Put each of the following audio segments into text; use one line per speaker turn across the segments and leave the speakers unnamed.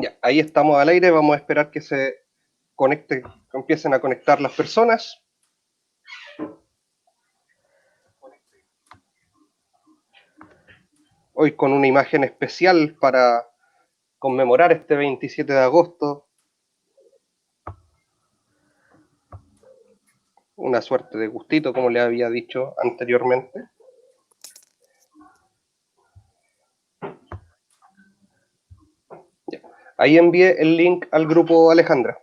Ya, ahí estamos al aire, vamos a esperar que se conecte, que empiecen a conectar las personas. Hoy con una imagen especial para conmemorar este 27 de agosto. Una suerte de gustito, como le había dicho anteriormente. Ya. Ahí envié el link al grupo Alejandra.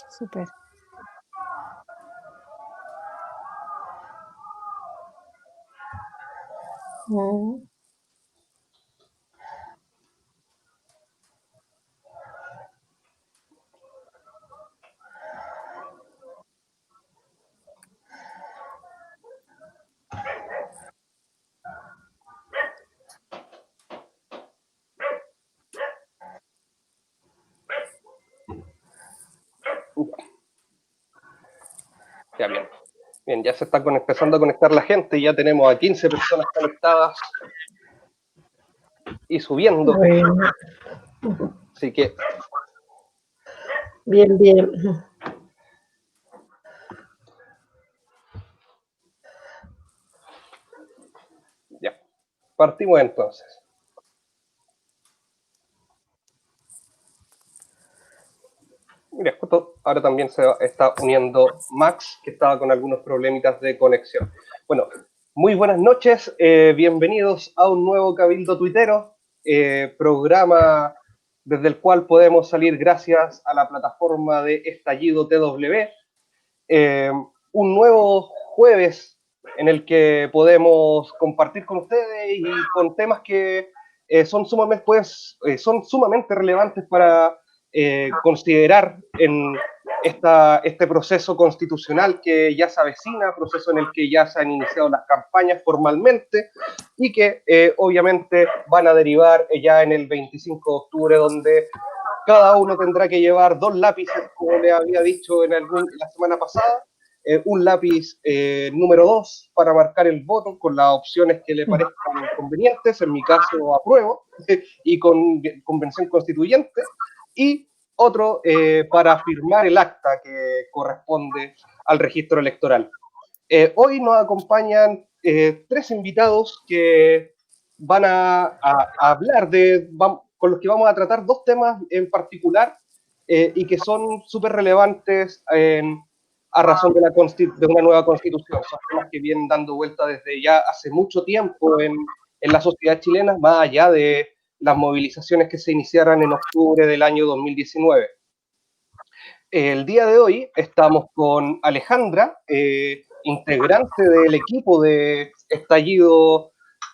Súper.
Ya, bien. Bien, ya se está empezando a conectar la gente, ya tenemos a 15 personas conectadas y subiendo.
Bueno.
Así que.
Bien, bien.
Ya, partimos entonces. Mira, justo ahora también se está uniendo Max, que estaba con algunos problemitas de conexión. Bueno, muy buenas noches, bienvenidos a un nuevo Cabildo Tuitero, programa desde el cual podemos salir gracias a la plataforma de Estallido TW. Un nuevo jueves en el que podemos compartir con ustedes y con temas que son sumamente relevantes para considerar en este proceso constitucional que ya se avecina, proceso en el que ya se han iniciado las campañas formalmente y que obviamente van a derivar ya en el 25 de octubre, donde cada uno tendrá que llevar 2 lápices, como le había dicho la semana pasada, un lápiz número 2 para marcar el voto con las opciones que le parezcan convenientes, en mi caso apruebo, y con convención constituyente, y otro para firmar el acta que corresponde al registro electoral. Hoy nos acompañan 3 invitados que van a hablar con los que vamos a tratar 2 temas en particular y que son súper relevantes a razón de una nueva constitución. Son temas que vienen dando vuelta desde ya hace mucho tiempo en la sociedad chilena, más allá de las movilizaciones que se iniciaron en octubre del año 2019. El día de hoy estamos con Alejandra, integrante del equipo de Estallido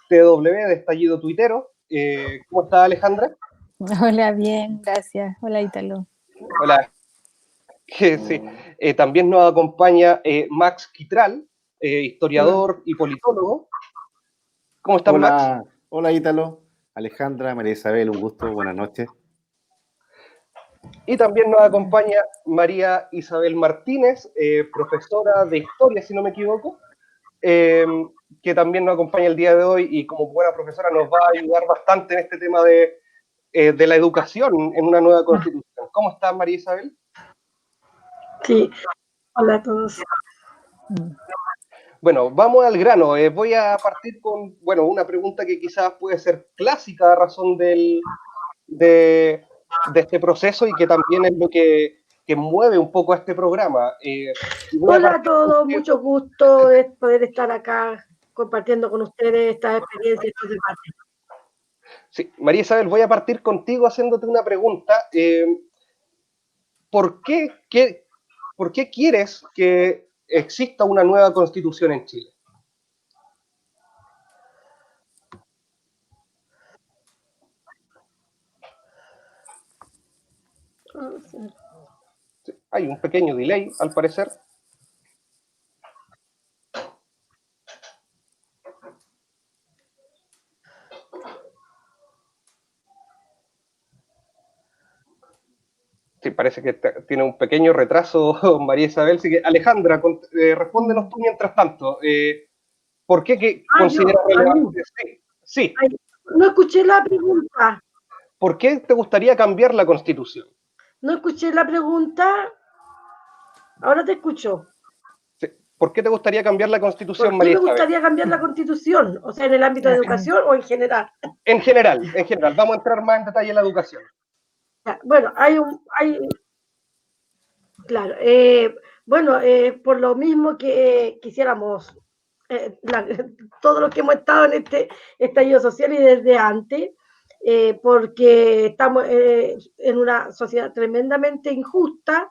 TW, de Estallido Tuitero. ¿Cómo está, Alejandra?
Hola, bien, gracias. Hola, Ítalo.
Hola. Sí. También nos acompaña Max Quitral, historiador y politólogo. ¿Cómo estás, Max?
Hola Ítalo, Alejandra, María Isabel, un gusto, buenas noches.
Y también nos acompaña María Isabel Martínez, profesora de historia, si no me equivoco, que también nos acompaña el día de hoy y como buena profesora nos va a ayudar bastante en este tema de la educación en una nueva constitución. ¿Cómo estás, María Isabel?
Sí, hola a todos.
Bueno, vamos al grano. Voy a partir con, bueno, una pregunta que quizás puede ser clásica a razón de este proceso y que también es lo que mueve un poco a este programa.
Hola a todos, mucho gusto de poder estar acá compartiendo con ustedes estas experiencias, estos debates.
Sí, María Isabel, voy a partir contigo haciéndote una pregunta. ¿Por qué quieres que exista una nueva constitución en Chile? Sí, hay un pequeño delay, al parecer. Sí, parece que tiene un pequeño retraso María Isabel, así que Alejandra, respóndenos tú mientras tanto. ¿Por qué consideras relevante? Sí, sí.
Ay, no escuché la pregunta.
¿Por qué te gustaría cambiar la Constitución?
No escuché la pregunta. Ahora te escucho.
Sí. ¿Por qué te gustaría cambiar la Constitución,
¿Por qué
María
me
Isabel?
gustaría cambiar la Constitución? O sea, en el ámbito de educación o en general.
En general. Vamos a entrar más en detalle en la educación.
Bueno, claro, bueno, por lo mismo que quisiéramos, todos los que hemos estado en este estallido social y desde antes, porque estamos en una sociedad tremendamente injusta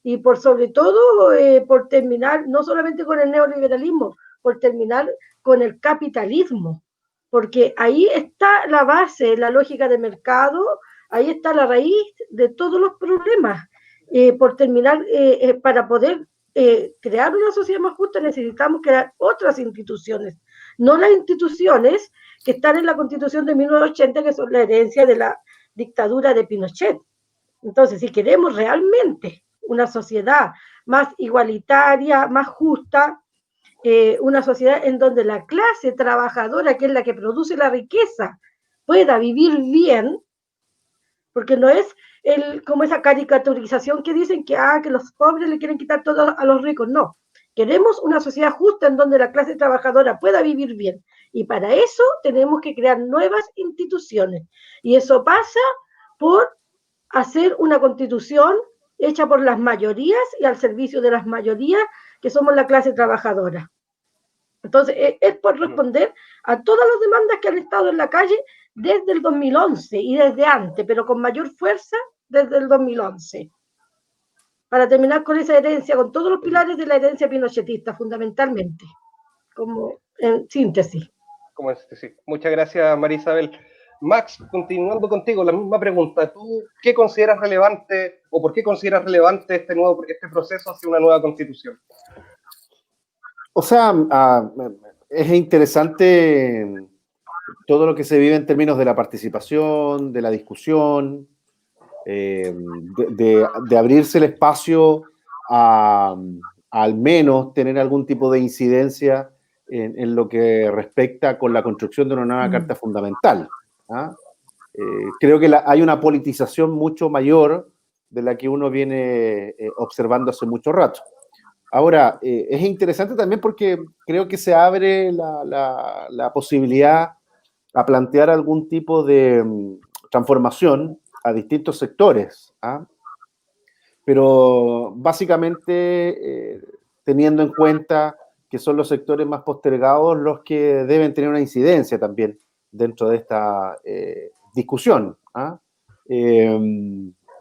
y por sobre todo por terminar no solamente con el neoliberalismo, por terminar con el capitalismo, porque ahí está la base, la lógica de mercado, ahí está la raíz de todos los problemas. Por terminar, para poder crear una sociedad más justa necesitamos crear otras instituciones, no las instituciones que están en la Constitución de 1980, que son la herencia de la dictadura de Pinochet. Entonces, si queremos realmente una sociedad más igualitaria, más justa, una sociedad en donde la clase trabajadora, que es la que produce la riqueza, pueda vivir bien, porque no es como esa caricaturización que dicen que los pobres le quieren quitar todo a los ricos. No, queremos una sociedad justa en donde la clase trabajadora pueda vivir bien. Y para eso tenemos que crear nuevas instituciones. Y eso pasa por hacer una constitución hecha por las mayorías y al servicio de las mayorías, que somos la clase trabajadora. Entonces, es por responder a todas las demandas que han estado en la calle desde el 2011 y desde antes, pero con mayor fuerza desde el 2011. Para terminar con esa herencia, con todos los pilares de la herencia pinochetista, fundamentalmente, como en síntesis.
Como sí. Muchas gracias, María Isabel. Max, continuando contigo, la misma pregunta. ¿Tú qué consideras relevante o por qué consideras relevante este proceso hacia una nueva constitución?
O sea, es interesante todo lo que se vive en términos de la participación, de la discusión, de abrirse el espacio a al menos tener algún tipo de incidencia en lo que respecta con la construcción de una nueva Carta Fundamental. ¿Ah? Creo que hay una politización mucho mayor de la que uno viene observando hace mucho rato. Ahora, es interesante también porque creo que se abre la posibilidad a plantear algún tipo de transformación a distintos sectores, ¿ah? Pero básicamente teniendo en cuenta que son los sectores más postergados los que deben tener una incidencia también dentro de esta discusión, ¿ah?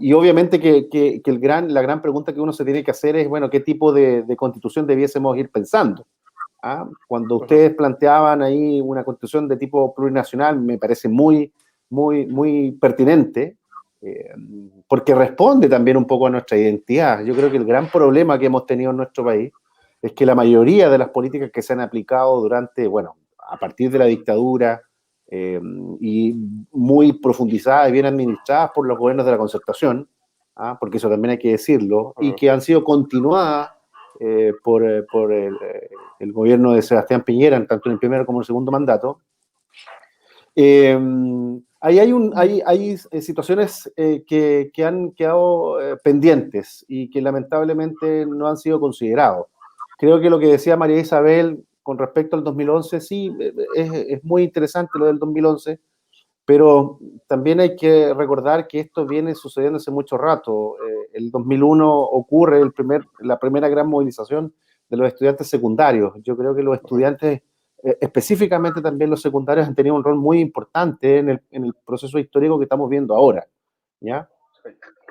Y obviamente que la gran pregunta que uno se tiene que hacer es, bueno, ¿qué tipo de constitución debiésemos ir pensando? ¿Ah? Cuando ustedes planteaban ahí una constitución de tipo plurinacional, me parece muy, muy, muy pertinente, porque responde también un poco a nuestra identidad. Yo creo que el gran problema que hemos tenido en nuestro país es que la mayoría de las políticas que se han aplicado durante, bueno, a partir de la dictadura, y muy profundizadas y bien administradas por los gobiernos de la concertación, ¿ah? Porque eso también hay que decirlo, y que han sido continuadas por el gobierno de Sebastián Piñera, tanto en el primer como en el segundo mandato. Hay situaciones que han quedado pendientes y que lamentablemente no han sido considerados. Creo que lo que decía María Isabel con respecto al 2011, sí, es muy interesante lo del 2011, pero también hay que recordar que esto viene sucediendo hace mucho rato. El 2001 ocurre la primera gran movilización de los estudiantes secundarios. Yo creo que los estudiantes, específicamente también los secundarios, han tenido un rol muy importante en el proceso histórico que estamos viendo ahora, ¿ya?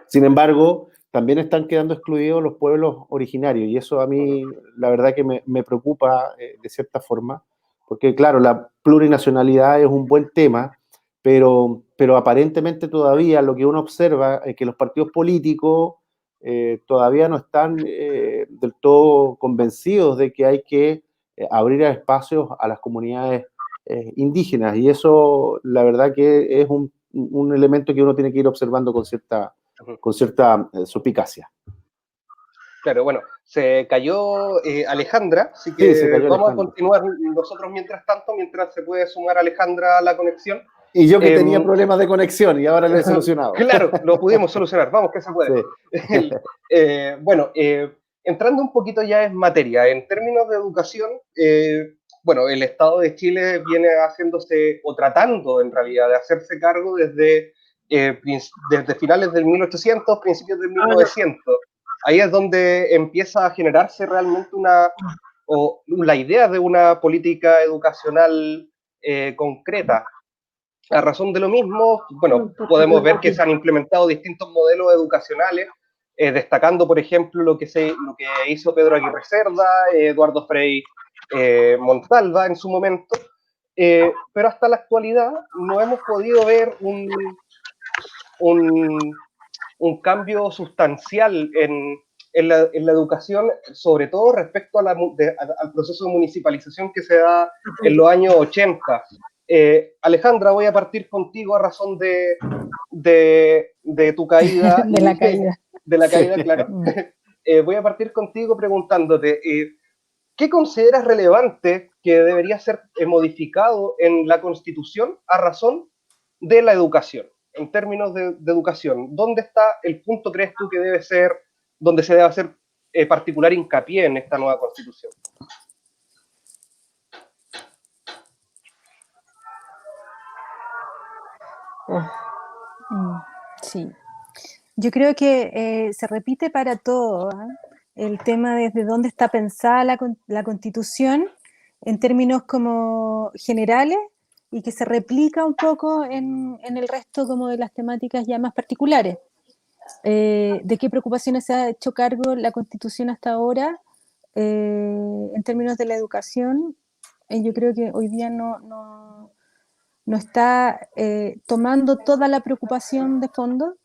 Sin embargo, también están quedando excluidos los pueblos originarios, y eso a mí la verdad que me preocupa de cierta forma, porque claro, la plurinacionalidad es un buen tema, pero aparentemente todavía lo que uno observa es que los partidos políticos todavía no están del todo convencidos de que hay que abrir espacios a las comunidades indígenas, y eso la verdad que es un elemento que uno tiene que ir observando con cierta con cierta suspicacia.
Claro, bueno, se cayó Alejandra, así
Sí, se
que
cayó
vamos a
Alejandra.
continuar nosotros mientras tanto, mientras se puede sumar Alejandra a la conexión.
Y yo que tenía problemas de conexión y ahora lo he solucionado.
Claro, lo pudimos solucionar, vamos que se puede.
Sí.
Bueno, entrando un poquito ya en materia, en términos de educación, bueno, el Estado de Chile viene haciéndose, o tratando en realidad, de hacerse cargo desde finales del 1800, principios del 1900. Ahí es donde empieza a generarse realmente la idea de una política educacional concreta. A razón de lo mismo, bueno, podemos ver que se han implementado distintos modelos educacionales, destacando, por ejemplo, lo que hizo Pedro Aguirre Cerda, Eduardo Frei Montalva en su momento, pero hasta la actualidad no hemos podido ver un cambio sustancial en la educación, sobre todo respecto al proceso de municipalización que se da en los años 80. Alejandra, voy a partir contigo a razón de tu caída.
De la caída.
De la caída,
Sí.
claro. Voy a partir contigo preguntándote, ¿qué consideras relevante que debería ser modificado en la Constitución a razón de la educación? En términos de educación, ¿dónde está el punto, crees tú, que donde se debe hacer particular hincapié en esta nueva Constitución?
Sí, yo creo que se repite para todo, ¿eh? El tema desde dónde está pensada la Constitución en términos como generales y que se replica un poco en el resto como de las temáticas ya más particulares. ¿De qué preocupaciones se ha hecho cargo la Constitución hasta ahora en términos de la educación? Yo creo que hoy día no está tomando toda la preocupación de fondo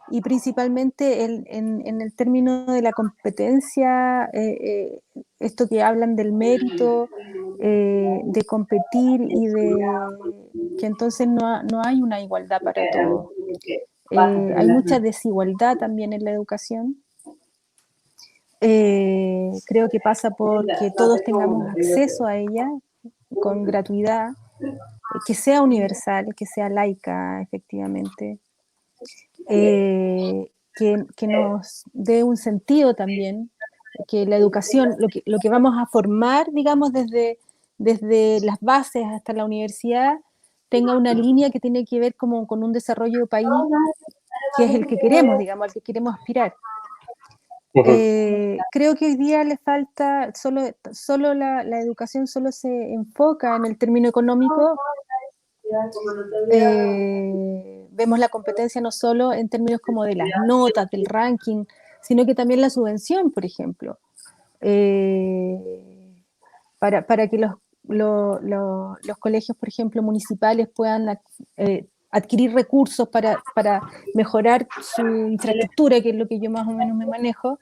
y principalmente en el término de la competencia, esto que hablan del mérito, de competir y de que entonces no hay una igualdad para todos. Hay mucha desigualdad también en la educación. Creo que pasa por que todos tengamos acceso a ella con gratuidad, que sea universal, que sea laica, efectivamente, que nos dé un sentido también, que la educación, lo que vamos a formar, digamos, desde las bases hasta la universidad, tenga una línea que tiene que ver como con un desarrollo de país, que es el que queremos, digamos, al que queremos aspirar. Creo que hoy día le falta, solo la educación solo se enfoca en el término económico. Vemos la competencia no solo en términos como de las notas, del ranking, sino que también la subvención, por ejemplo, para que los colegios, por ejemplo, municipales puedan adquirir recursos para mejorar su infraestructura, que es lo que yo más o menos me manejo,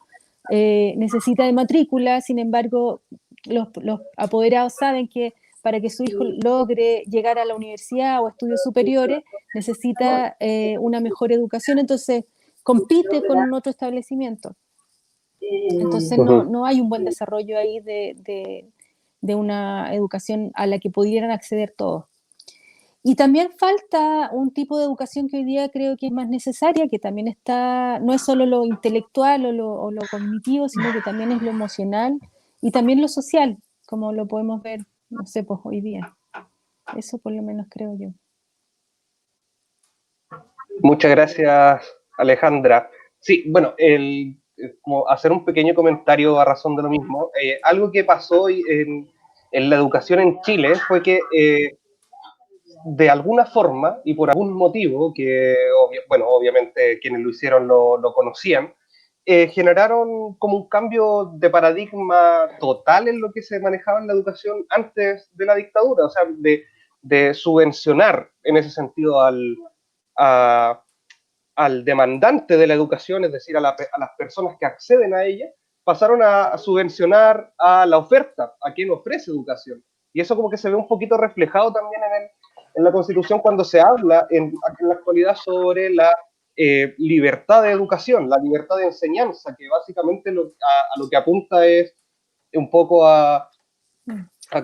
necesita de matrícula. Sin embargo, los apoderados saben que para que su hijo logre llegar a la universidad o estudios superiores, necesita una mejor educación, entonces compite con otro establecimiento. Entonces no hay un buen desarrollo ahí de una educación a la que pudieran acceder todos. Y también falta un tipo de educación que hoy día creo que es más necesaria, que también no es solo lo intelectual o lo cognitivo, sino que también es lo emocional y también lo social, como lo podemos ver, no sé, pues hoy día. Eso por lo menos creo yo.
Muchas gracias, Alejandra. Sí, bueno, como hacer un pequeño comentario a razón de lo mismo. Algo que pasó en la educación en Chile fue que de alguna forma y por algún motivo que, bueno, obviamente quienes lo hicieron lo conocían, generaron como un cambio de paradigma total en lo que se manejaba en la educación antes de la dictadura, o sea, de subvencionar en ese sentido al demandante de la educación, es decir, a las personas que acceden a ella, pasaron a subvencionar a la oferta, a quien ofrece educación. Y eso como que se ve un poquito reflejado también en la Constitución cuando se habla en la actualidad sobre libertad de educación, la libertad de enseñanza, que básicamente a lo que apunta es un poco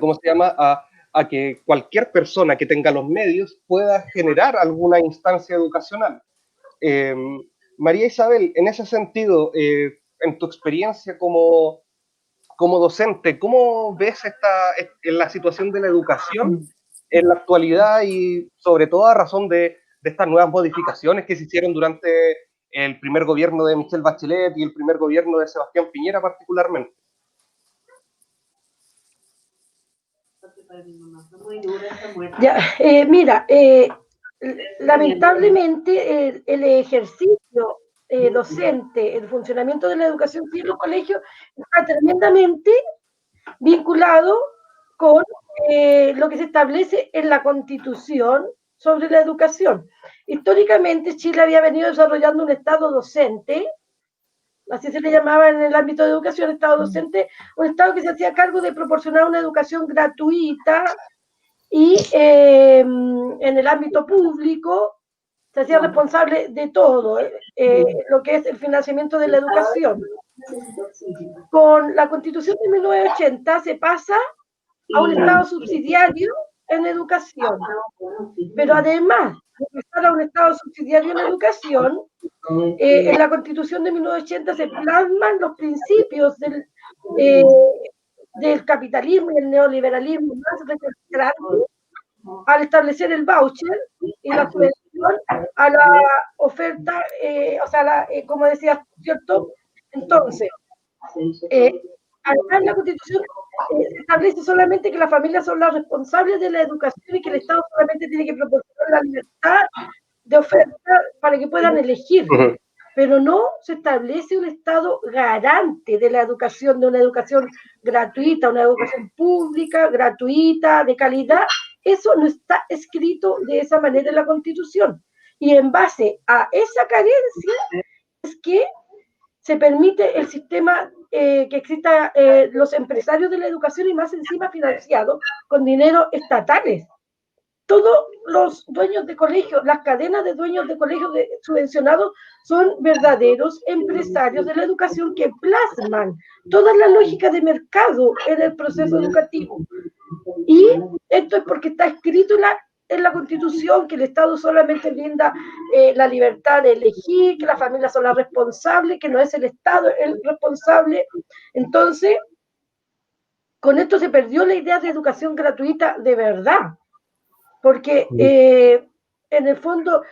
¿cómo se llama? A que cualquier persona que tenga los medios pueda generar alguna instancia educacional. María Isabel, en ese sentido, en tu experiencia como docente, ¿cómo ves en la situación de la educación en la actualidad y sobre todo a razón de estas nuevas modificaciones que se hicieron durante el primer gobierno de Michelle Bachelet y el primer gobierno de Sebastián Piñera particularmente?
Ya, mira, lamentablemente el ejercicio docente, el funcionamiento de la educación en los colegios está tremendamente vinculado con lo que se establece en la Constitución sobre la educación. Históricamente Chile había venido desarrollando un Estado docente, así se le llamaba en el ámbito de educación, Estado docente, un Estado que se hacía cargo de proporcionar una educación gratuita y en el ámbito público se hacía responsable de todo lo que es el financiamiento de la educación. Con la Constitución de 1980 se pasa a un Estado subsidiario en educación, pero además de pasar a un Estado subsidiario en educación, en la Constitución de 1980 se plasman los principios del capitalismo y el neoliberalismo más recalcitrantes al establecer el voucher y la subvención a la oferta, o sea, como decías, ¿cierto? Entonces, acá en la Constitución se establece solamente que las familias son las responsables de la educación y que el Estado solamente tiene que proporcionar la libertad de oferta para que puedan elegir. Pero no se establece un Estado garante de la educación, de una educación gratuita, una educación pública, gratuita, de calidad. Eso no está escrito de esa manera en la Constitución. Y en base a esa carencia es que se permite el sistema que exista los empresarios de la educación y más encima financiados con dinero estatales. Todos los dueños de colegios, las cadenas de dueños de colegios subvencionados son verdaderos empresarios de la educación que plasman toda la lógica de mercado en el proceso educativo. Y esto es porque está escrito en la Constitución que el Estado solamente brinda la libertad de elegir, que las familias son las responsables, que no es el Estado el responsable. Entonces, con esto se perdió la idea de educación gratuita de verdad. Porque en el fondo,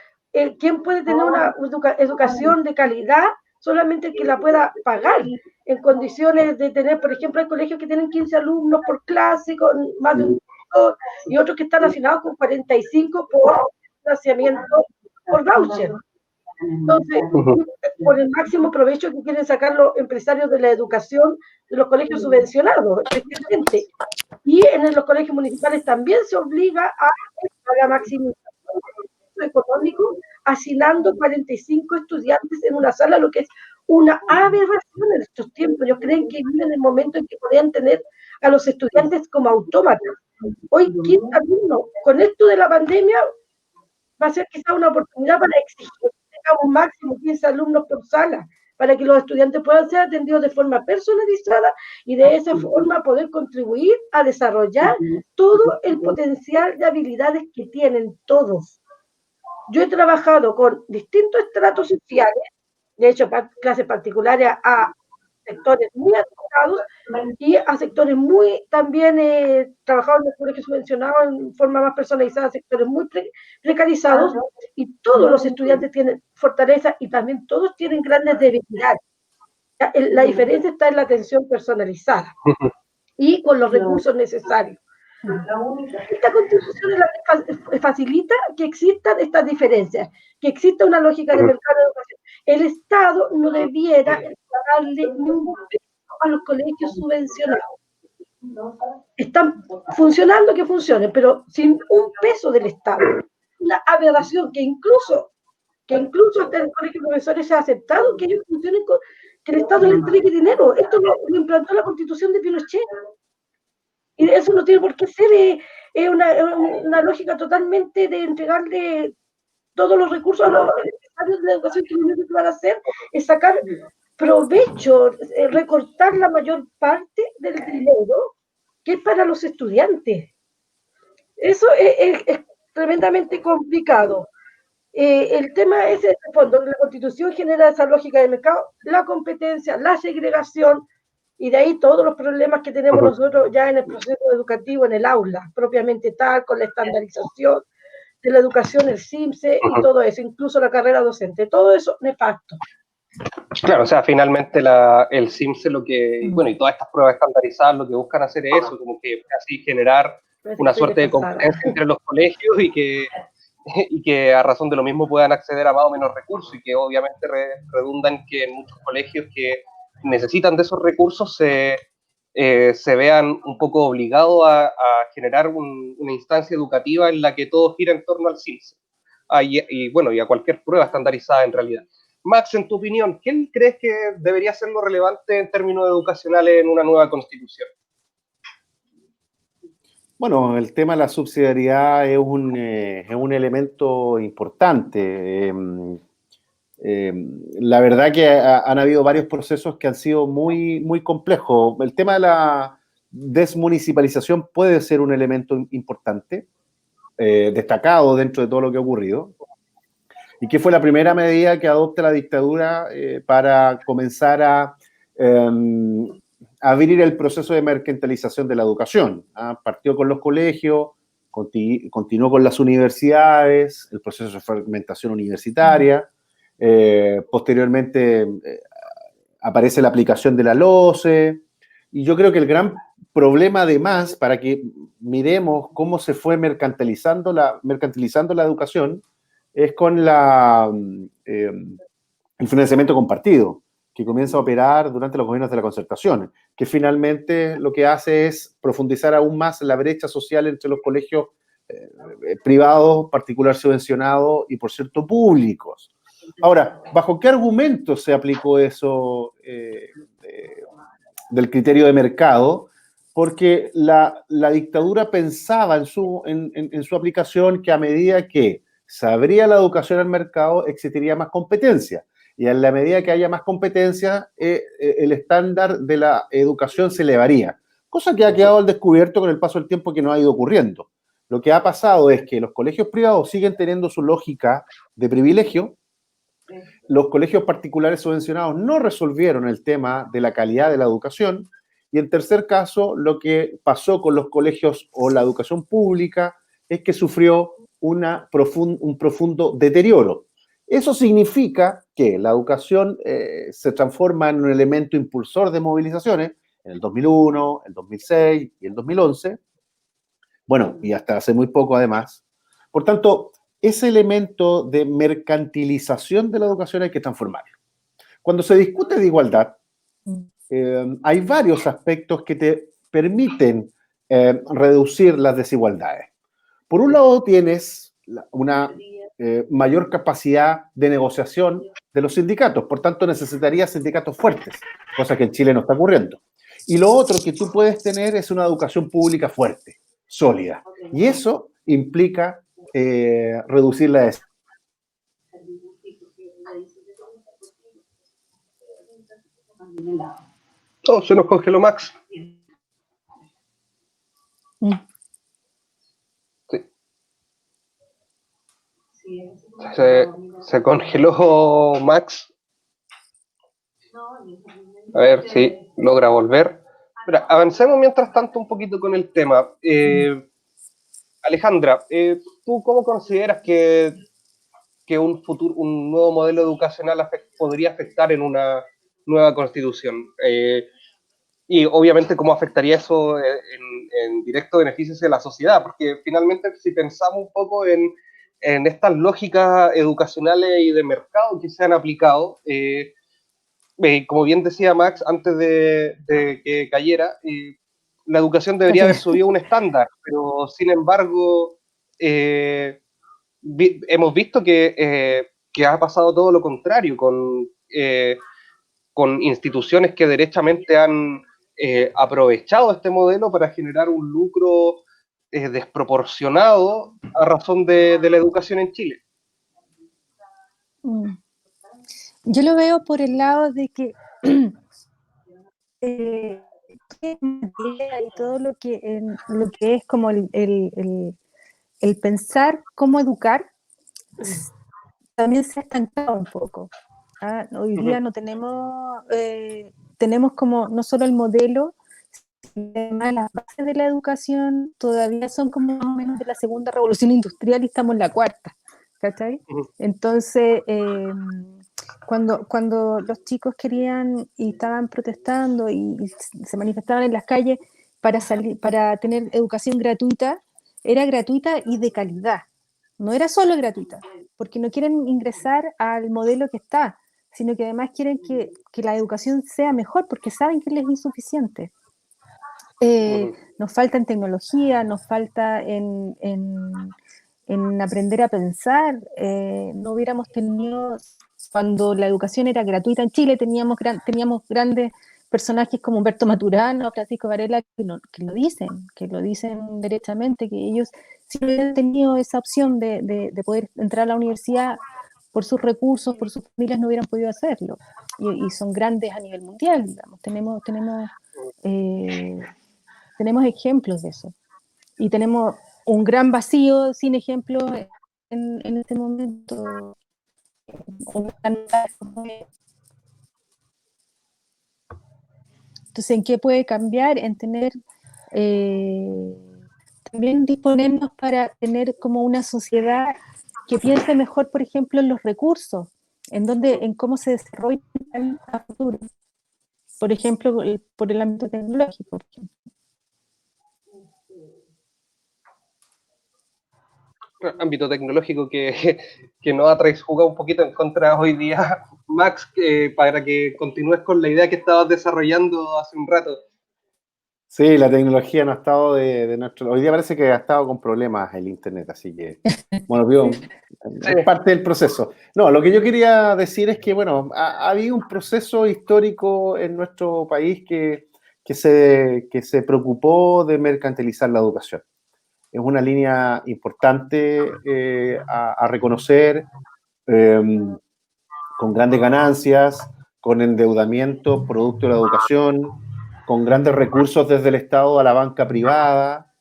¿quién puede tener una educación de calidad? Solamente el que la pueda pagar en condiciones de tener, por ejemplo, hay colegios que tienen 15 alumnos por clase, con más de un tutor, y otros que están asignados con 45 por financiamiento por voucher. Entonces, por el máximo provecho que quieren sacar los empresarios de la educación de los colegios subvencionados, especialmente. Y en los colegios municipales también se obliga a la maximización del recurso económico, asignando 45 estudiantes en una sala, lo que es una aberración en estos tiempos. Ellos creen que viven en el momento en que podrían tener a los estudiantes como autómatas. Hoy, 15 alumnos, con esto de la pandemia, va a ser quizá una oportunidad para exigir que tengamos máximo 15 alumnos por sala, para que los estudiantes puedan ser atendidos de forma personalizada y de esa forma poder contribuir a desarrollar todo el potencial de habilidades que tienen todos. Yo he trabajado con distintos estratos sociales, de hecho, clases particulares a sectores muy adecuados y a sectores muy también trabajados en los colegios subvencionados en forma más personalizada, sectores muy precarizados, y todos los estudiantes tienen fortaleza y también todos tienen grandes debilidades. La diferencia está en la atención personalizada y con los recursos necesarios. Esta Constitución es la que facilita que existan estas diferencias, que exista una lógica de mercado de educación. El Estado no debiera darle ningún peso a los colegios subvencionados. Están funcionando, que funcionen, pero sin un peso del Estado. Una aberración que incluso hasta el colegio de profesores se ha aceptado que ellos funcionen que el Estado le entregue dinero. Esto lo implantó la Constitución de Pinochet. Y eso no tiene por qué ser una lógica totalmente de entregarle todos los recursos a los empresarios de la educación que lo único que van a hacer es sacar provecho, recortar la mayor parte del dinero que es para los estudiantes. Eso es tremendamente complicado. El tema es, en el fondo, la Constitución genera esa lógica de mercado, la competencia, la segregación, y de ahí todos los problemas que tenemos nosotros ya en el proceso educativo, en el aula, propiamente tal, con la estandarización de la educación, el CIMSE y todo eso, incluso la carrera docente, todo eso nefasto.
Claro, o sea, finalmente el CIMSE bueno, y todas estas pruebas estandarizadas lo que buscan hacer es eso, como que casi generar una suerte de competencia entre los colegios y que a razón de lo mismo puedan acceder a más o menos recursos y que obviamente redundan que en muchos colegios que necesitan de esos recursos se vean un poco obligados a generar una instancia educativa en la que todo gira en torno al CIMSE y a cualquier prueba estandarizada en realidad. Max, en tu opinión, ¿qué crees que debería ser lo relevante en términos educacionales en una nueva constitución?
Bueno, el tema de la subsidiariedad es un elemento importante. La verdad que han habido varios procesos que han sido muy, muy complejos. El tema de la desmunicipalización puede ser un elemento importante, destacado dentro de todo lo que ha ocurrido, y que fue la primera medida que adopta la dictadura para comenzar a abrir el proceso de mercantilización de la educación. Partió con los colegios, continuó con las universidades, el proceso de fragmentación universitaria, posteriormente aparece la aplicación de la LOCE, y yo creo que el gran problema además, para que miremos cómo se fue mercantilizando la educación, es con el financiamiento compartido, que comienza a operar durante los gobiernos de la concertación, que finalmente lo que hace es profundizar aún más la brecha social entre los colegios privados, particular subvencionados y, por cierto, públicos. Ahora, ¿bajo qué argumento se aplicó eso del criterio de mercado? Porque la dictadura pensaba en su aplicación que a medida que se abría la educación al mercado, existiría más competencia. Y en la medida que haya más competencia, el estándar de la educación se elevaría. Cosa que ha quedado al descubierto con el paso del tiempo que no ha ido ocurriendo. Lo que ha pasado es que los colegios privados siguen teniendo su lógica de privilegio. Los colegios particulares subvencionados no resolvieron el tema de la calidad de la educación. Y en tercer caso, lo que pasó con los colegios o la educación pública es que sufrió un profundo deterioro. Eso significa que la educación se transforma en un elemento impulsor de movilizaciones en el 2001, el 2006 y el 2011. Bueno, y hasta hace muy poco además. Por tanto, ese elemento de mercantilización de la educación hay que transformarlo. Cuando se discute de igualdad, hay varios aspectos que te permiten reducir las desigualdades. Por un lado, tienes una mayor capacidad de negociación de los sindicatos, por tanto necesitarías sindicatos fuertes, cosa que en Chile no está ocurriendo. Y lo otro que tú puedes tener es una educación pública fuerte, sólida, y eso implica reducir la desigualdad.
Oh, se nos congeló Max. Sí. Se congeló Max. A ver si logra volver. Mira, avancemos mientras tanto un poquito con el tema. Alejandra, ¿tú cómo consideras que un nuevo modelo educacional podría afectar en una nueva constitución? Y obviamente cómo afectaría eso en directo beneficio de la sociedad, porque finalmente si pensamos un poco en estas lógicas educacionales y de mercado que se han aplicado, como bien decía Max antes de que cayera, la educación debería haber subido un estándar, pero sin embargo hemos visto que ha pasado todo lo contrario, con instituciones que derechamente han aprovechado este modelo para generar un lucro desproporcionado a razón de la educación en Chile.
Yo lo veo por el lado de que y todo lo que es como el pensar cómo educar también se ha estancado un poco. Hoy día no tenemos como no solo el modelo, sino además las bases de la educación todavía son como más o menos de la segunda revolución industrial y estamos en la cuarta, ¿cachai? Entonces, cuando los chicos querían y estaban protestando y se manifestaban en las calles para tener educación gratuita, era gratuita y de calidad. No era solo gratuita, porque no quieren ingresar al modelo que está, sino que además quieren que la educación sea mejor, porque saben que les es insuficiente. Nos falta en tecnología, nos falta en aprender a pensar. No hubiéramos tenido, cuando la educación era gratuita en Chile, teníamos grandes personajes como Humberto Maturana o Francisco Varela que lo dicen derechamente, que ellos, si no hubieran tenido esa opción de poder entrar a la universidad por sus recursos, por sus familias, no hubieran podido hacerlo. Y son grandes a nivel mundial, digamos. Tenemos ejemplos de eso. Y tenemos un gran vacío sin ejemplos en este momento. Entonces, ¿en qué puede cambiar? En tener, también disponernos para tener como una sociedad que piense mejor, por ejemplo, en los recursos, en cómo se desarrolla a futuro. Por ejemplo, por el ámbito tecnológico. Por ejemplo.
Ámbito tecnológico que nos ha jugado un poquito en contra hoy día, Max, para que continúes con la idea que estabas desarrollando hace un rato.
Sí, la tecnología no ha estado de nuestro... Hoy día parece que ha estado con problemas el internet, así que, bueno, es parte del proceso. No, lo que yo quería decir es que, bueno, ha habido un proceso histórico en nuestro país que se preocupó de mercantilizar la educación. Es una línea importante a reconocer, con grandes ganancias, con endeudamiento producto de la educación, con grandes recursos desde el Estado a la banca privada,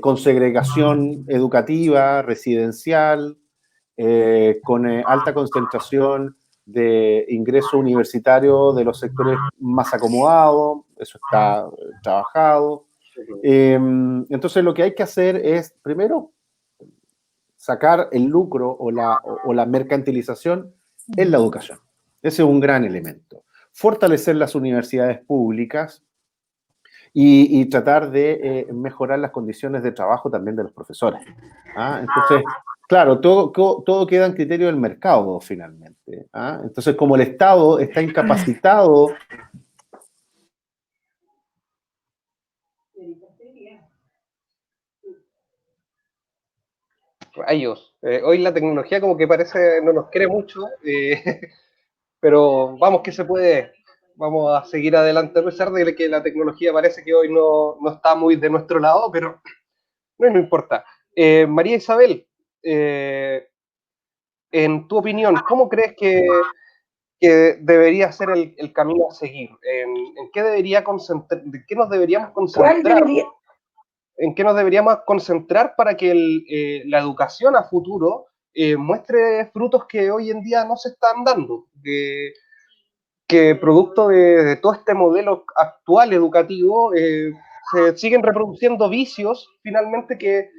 con segregación educativa, residencial, con alta concentración de ingreso universitario de los sectores más acomodados, eso está trabajado. Entonces lo que hay que hacer es, primero, sacar el lucro o la mercantilización en la educación. Ese es un gran elemento. Fortalecer las universidades públicas y tratar de mejorar las condiciones de trabajo también de los profesores. Entonces, claro, todo queda en criterio del mercado finalmente. Entonces, como el Estado está incapacitado...
Rayos, hoy la tecnología como que parece no nos quiere mucho, pero vamos que se puede, vamos a seguir adelante a pesar de que la tecnología parece que hoy no está muy de nuestro lado, pero no importa. María Isabel, en tu opinión, ¿cómo crees que debería ser el camino a seguir? ¿En qué nos deberíamos concentrar? ¿En qué nos deberíamos concentrar para que la educación a futuro muestre frutos que hoy en día no se están dando? Que producto de todo este modelo actual educativo se siguen reproduciendo vicios finalmente que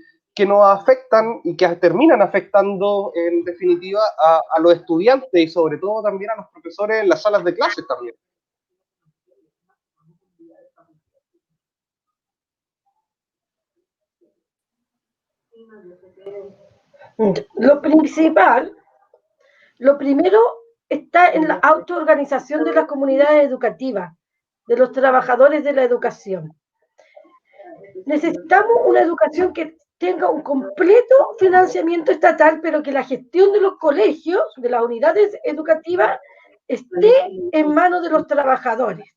nos afectan y que terminan afectando en definitiva a los estudiantes y sobre todo también a los profesores en las salas de clases también.
Lo primero está en la autoorganización de las comunidades educativas, de los trabajadores de la educación. Necesitamos una educación que tenga un completo financiamiento estatal, pero que la gestión de los colegios, de las unidades educativas, esté en manos de los trabajadores,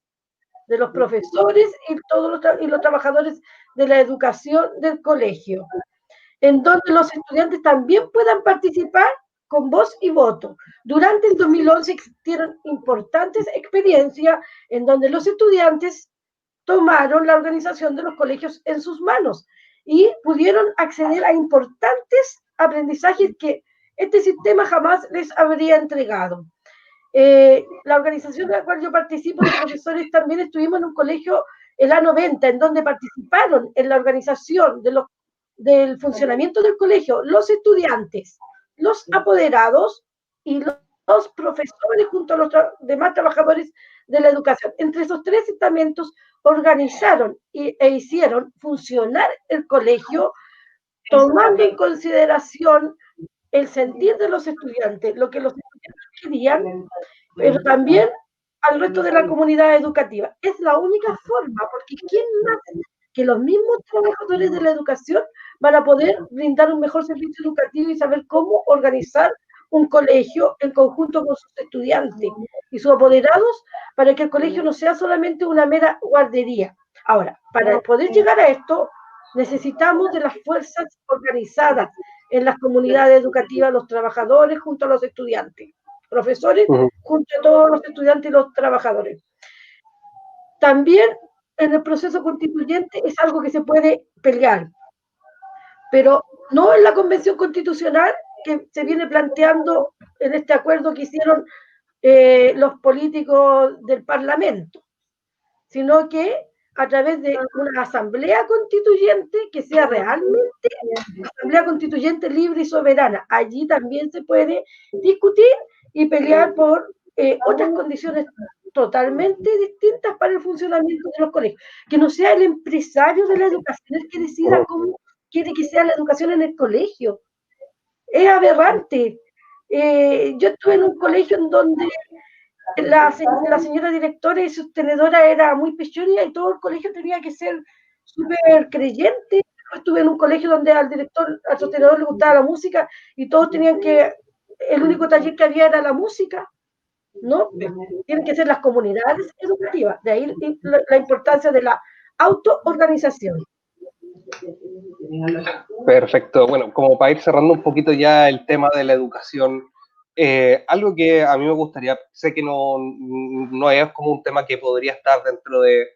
de los profesores y los trabajadores de la educación del colegio, en donde los estudiantes también puedan participar con voz y voto. Durante el 2011 existieron importantes experiencias en donde los estudiantes tomaron la organización de los colegios en sus manos y pudieron acceder a importantes aprendizajes que este sistema jamás les habría entregado. La organización de la cual yo participo de profesores también estuvimos en un colegio en la 90, en donde participaron en la organización del funcionamiento del colegio los estudiantes, los apoderados y los profesores junto a los demás trabajadores de la educación. Entre esos tres estamentos organizaron e hicieron funcionar el colegio tomando en consideración el sentir de los estudiantes, lo que los estudiantes querían, pero también al resto de la comunidad educativa. Es la única forma, porque ¿quién más que los mismos trabajadores de la educación van a poder brindar un mejor servicio educativo y saber cómo organizar un colegio en conjunto con sus estudiantes y sus apoderados para que el colegio no sea solamente una mera guardería? Ahora, para poder llegar a esto, necesitamos de las fuerzas organizadas en las comunidades educativas, los trabajadores junto a los estudiantes, profesores junto a todos los estudiantes y los trabajadores. También en el proceso constituyente es algo que se puede pelear, pero no en la convención constitucional que se viene planteando en este acuerdo que hicieron los políticos del Parlamento, sino que a través de una asamblea constituyente que sea realmente una asamblea constituyente libre y soberana. Allí también se puede discutir y pelear por otras condiciones totalmente distintas para el funcionamiento de los colegios. Que no sea el empresario de la educación el que decida cómo quiere que sea la educación en el colegio. Es aberrante. Yo estuve en un colegio en donde la señora directora y sostenedora era muy pichona y todo el colegio tenía que ser súper creyente. Estuve en un colegio donde al sostenedor le gustaba la música y todos tenían que, el único taller que había era la música, ¿no? Tienen que ser las comunidades educativas, de ahí la importancia de la autoorganización.
Perfecto. Bueno, como para ir cerrando un poquito ya el tema de la educación, algo que a mí me gustaría, sé que no es como un tema que podría estar dentro de,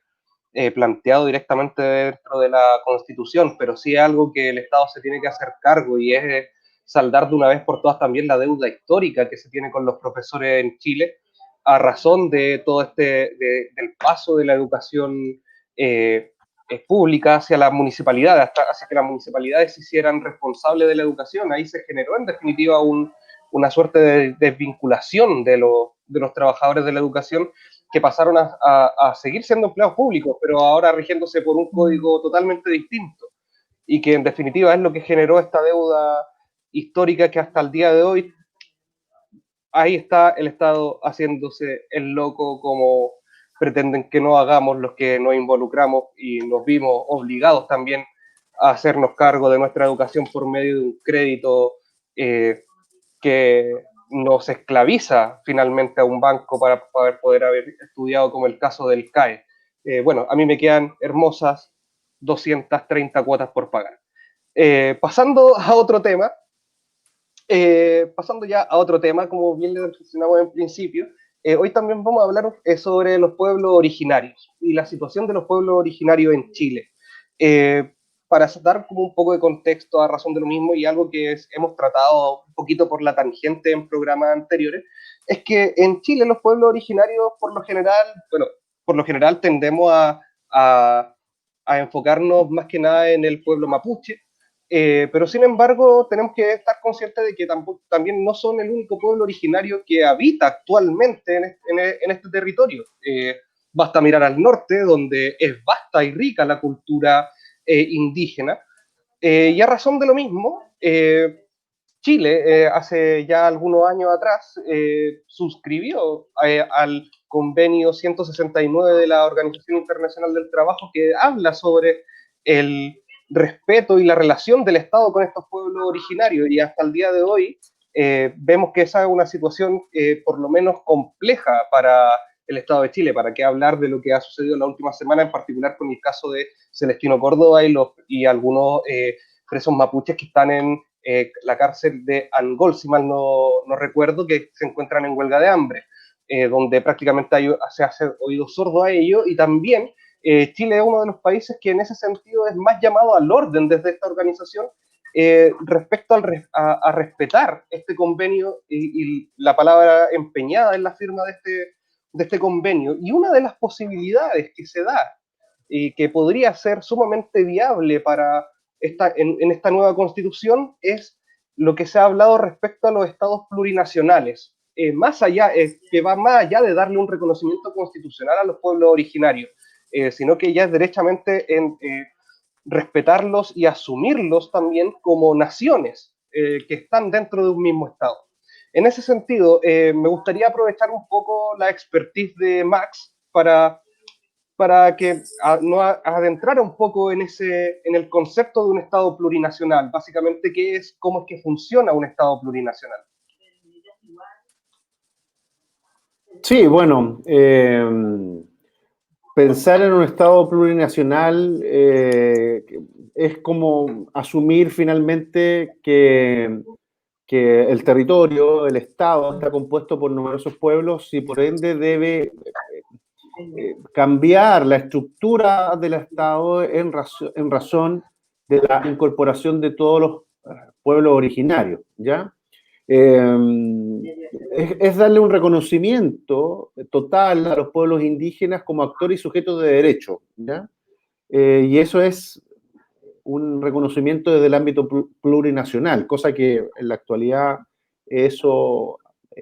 planteado directamente dentro de la Constitución, pero sí es algo que el Estado se tiene que hacer cargo y es saldar de una vez por todas también la deuda histórica que se tiene con los profesores en Chile a razón de todo del paso de la educación pública hacia las municipalidades, hacia que las municipalidades se hicieran responsables de la educación. Ahí se generó en definitiva una suerte de desvinculación de los trabajadores de la educación que pasaron a seguir siendo empleados públicos, pero ahora rigiéndose por un código totalmente distinto y que en definitiva es lo que generó esta deuda histórica que hasta el día de hoy ahí está el Estado haciéndose el loco como pretenden que no hagamos los que nos involucramos y nos vimos obligados también a hacernos cargo de nuestra educación por medio de un crédito que nos esclaviza finalmente a un banco para poder haber estudiado, como el caso del CAE. Bueno, a mí me quedan hermosas 230 cuotas por pagar. Pasando ya a otro tema, como bien le mencionamos en principio, hoy también vamos a hablar sobre los pueblos originarios y la situación de los pueblos originarios en Chile. Para dar como un poco de contexto a razón de lo mismo y algo que hemos tratado un poquito por la tangente en programas anteriores, es que en Chile los pueblos originarios por lo general tendemos a enfocarnos más que nada en el pueblo mapuche, pero sin embargo tenemos que estar conscientes de que también no son el único pueblo originario que habita actualmente en este territorio. Basta mirar al norte, donde es vasta y rica la cultura indígena, y a razón de lo mismo, Chile hace ya algunos años atrás suscribió al convenio 169 de la Organización Internacional del Trabajo, que habla sobre el respeto y la relación del Estado con estos pueblos originarios, y hasta el día de hoy vemos que esa es una situación por lo menos compleja para el Estado de Chile. Para qué hablar de lo que ha sucedido en la última semana, en particular con el caso de Celestino Córdoba y algunos presos mapuches que están en la cárcel de Angol, si mal no recuerdo, que se encuentran en huelga de hambre, donde prácticamente se hace oído sordo a ello, y también Chile es uno de los países que en ese sentido es más llamado al orden desde esta organización, respecto a respetar este convenio y la palabra empeñada en la firma de este convenio. Y una de las posibilidades que se da y que podría ser sumamente viable para en esta nueva constitución es lo que se ha hablado respecto a los estados plurinacionales, más allá, que va más allá de darle un reconocimiento constitucional a los pueblos originarios, sino que ya es derechamente respetarlos y asumirlos también como naciones que están dentro de un mismo estado. En ese sentido, me gustaría aprovechar un poco la expertise de Max para que nos adentrara un poco en el concepto de un Estado plurinacional, básicamente cómo es que funciona un Estado plurinacional.
Sí, bueno, pensar en un Estado plurinacional es como asumir finalmente que el territorio, el Estado, está compuesto por numerosos pueblos y por ende debe cambiar la estructura del Estado en razón de la incorporación de todos los pueblos originarios, ¿ya? Es darle un reconocimiento total a los pueblos indígenas como actores y sujetos de derecho, ¿ya? Y eso es un reconocimiento desde el ámbito plurinacional, cosa que en la actualidad eso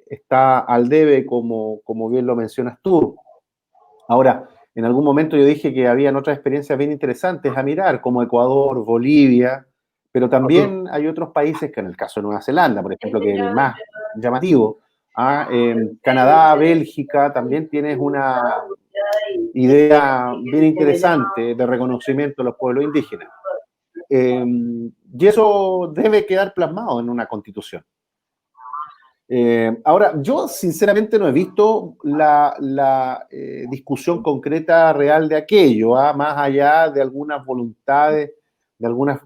está al debe, como bien lo mencionas tú. Ahora, en algún momento yo dije que habían otras experiencias bien interesantes a mirar, como Ecuador, Bolivia, pero también hay otros países, que en el caso de Nueva Zelanda, por ejemplo, que es el más llamativo, Canadá, Bélgica, también tienes una idea bien interesante de reconocimiento de los pueblos indígenas. Y eso debe quedar plasmado en una constitución. Ahora, yo sinceramente no he visto la discusión concreta real de aquello, más allá de algunas voluntades, de algunas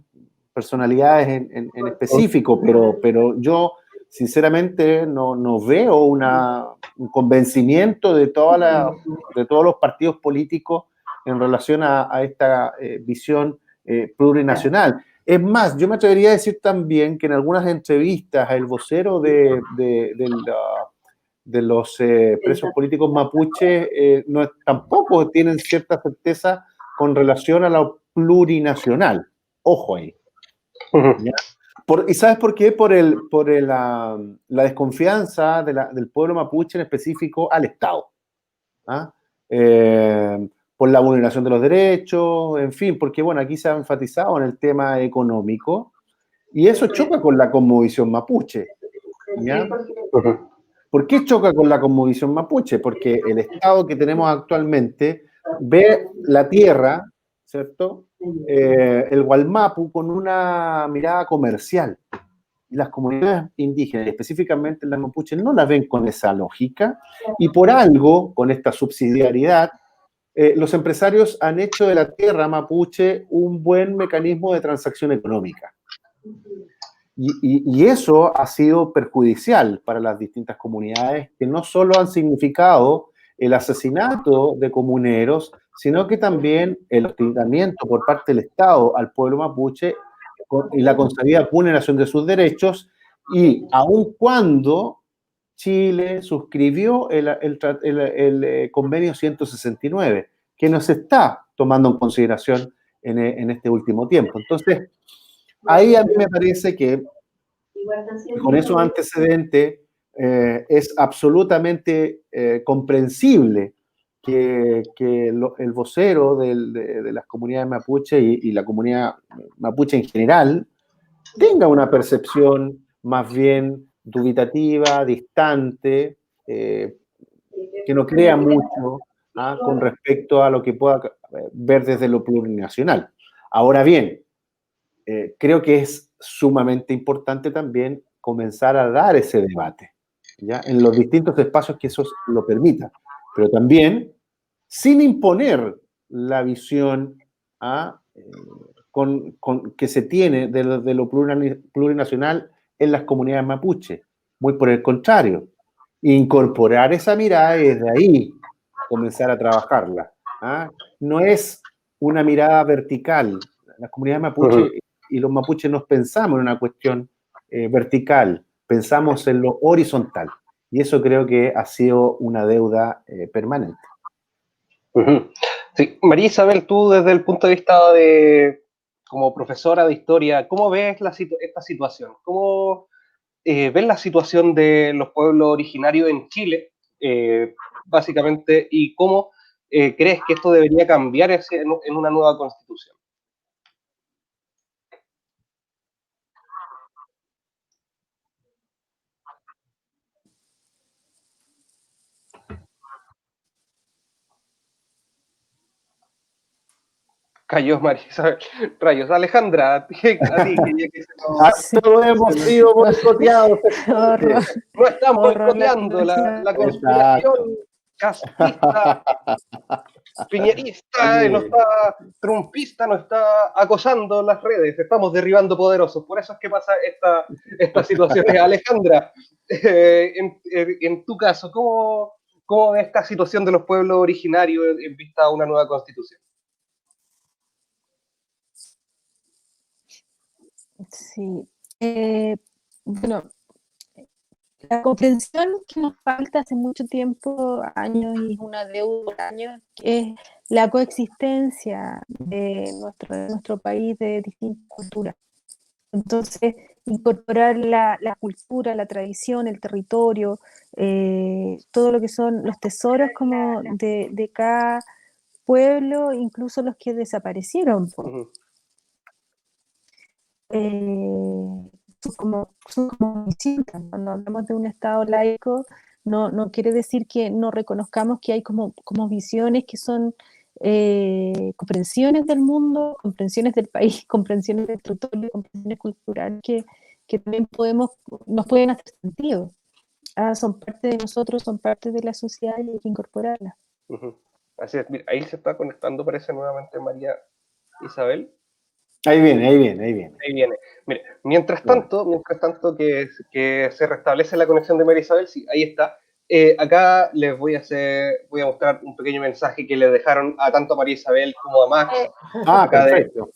personalidades en específico, pero yo sinceramente no veo un convencimiento de todos los partidos políticos en relación a esta visión plurinacional. Es más, yo me atrevería a decir también que en algunas entrevistas el vocero de los presos políticos mapuche tampoco tienen cierta certeza con relación a lo plurinacional. Ojo ahí. ¿Ya? ¿Y sabes por qué? Por la desconfianza del pueblo mapuche en específico al Estado. ¿Ah? Por la vulneración de los derechos, en fin, porque bueno, aquí se ha enfatizado en el tema económico y eso choca con la cosmovisión mapuche, ¿ya? ¿Por qué choca con la cosmovisión mapuche? Porque el Estado que tenemos actualmente ve la tierra, ¿cierto? El Gualmapu con una mirada comercial. Y las comunidades indígenas, específicamente las mapuches, no la ven con esa lógica y por algo, con esta subsidiariedad, los empresarios han hecho de la tierra mapuche un buen mecanismo de transacción económica. Y eso ha sido perjudicial para las distintas comunidades que no solo han significado el asesinato de comuneros, sino que también el hostigamiento por parte del Estado al pueblo mapuche y la consabida vulneración de sus derechos, y aun cuando Chile suscribió el convenio 169, que no se está tomando en consideración en este último tiempo. Entonces, ahí a mí me parece que con esos antecedentes es absolutamente comprensible que el vocero de las comunidades mapuche y la comunidad mapuche en general tenga una percepción más bien dubitativa, distante, que no crea mucho con respecto a lo que pueda ver desde lo plurinacional. Ahora bien, creo que es sumamente importante también comenzar a dar ese debate, ¿ya? En los distintos espacios que eso lo permita, pero también sin imponer la visión que se tiene de lo plurinacional en las comunidades mapuche. Muy por el contrario, incorporar esa mirada y desde ahí comenzar a trabajarla. ¿Ah? No es una mirada vertical. Las comunidades mapuche y los mapuches nos pensamos en una cuestión vertical, pensamos en lo horizontal. Y eso creo que ha sido una deuda permanente.
Sí. María Isabel, tú desde el punto de vista de como profesora de historia, ¿cómo ves esta situación? ¿Cómo ves la situación de los pueblos originarios en Chile, básicamente, y cómo crees que esto debería cambiar en una nueva constitución? Cayó María Isabel. Rayos, Alejandra, a ti quería que se nos...
Todos hemos sido boicoteados.
No están boicoteando la conspiración castista, piñerista, no está trumpista, no está acosando las redes, estamos derribando poderosos. Por eso es que pasa esta situación. Alejandra, en tu caso, ¿cómo ves esta situación de los pueblos originarios en vista a una nueva constitución?
Sí. Bueno, la comprensión que nos falta hace mucho tiempo, años y una deuda por años, es la coexistencia de nuestro país de distintas culturas. Entonces, incorporar la cultura, la tradición, el territorio, todo lo que son los tesoros como de cada pueblo, incluso los que desaparecieron. Son como distintas. Cuando hablamos de un Estado laico, no quiere decir que no reconozcamos que hay como visiones que son comprensiones del mundo, comprensiones del país, comprensiones del territorio, comprensiones culturales que también nos pueden hacer sentido. Son parte de nosotros, son parte de la sociedad y hay que incorporarlas.
Así es, mira, ahí se está conectando, parece nuevamente María Isabel.
Ahí viene.
Ahí viene. Mire, mientras tanto que se restablece la conexión de María Isabel, sí, ahí está. Acá les voy a mostrar un pequeño mensaje que le dejaron a tanto a María Isabel como a Max. Acá
perfecto.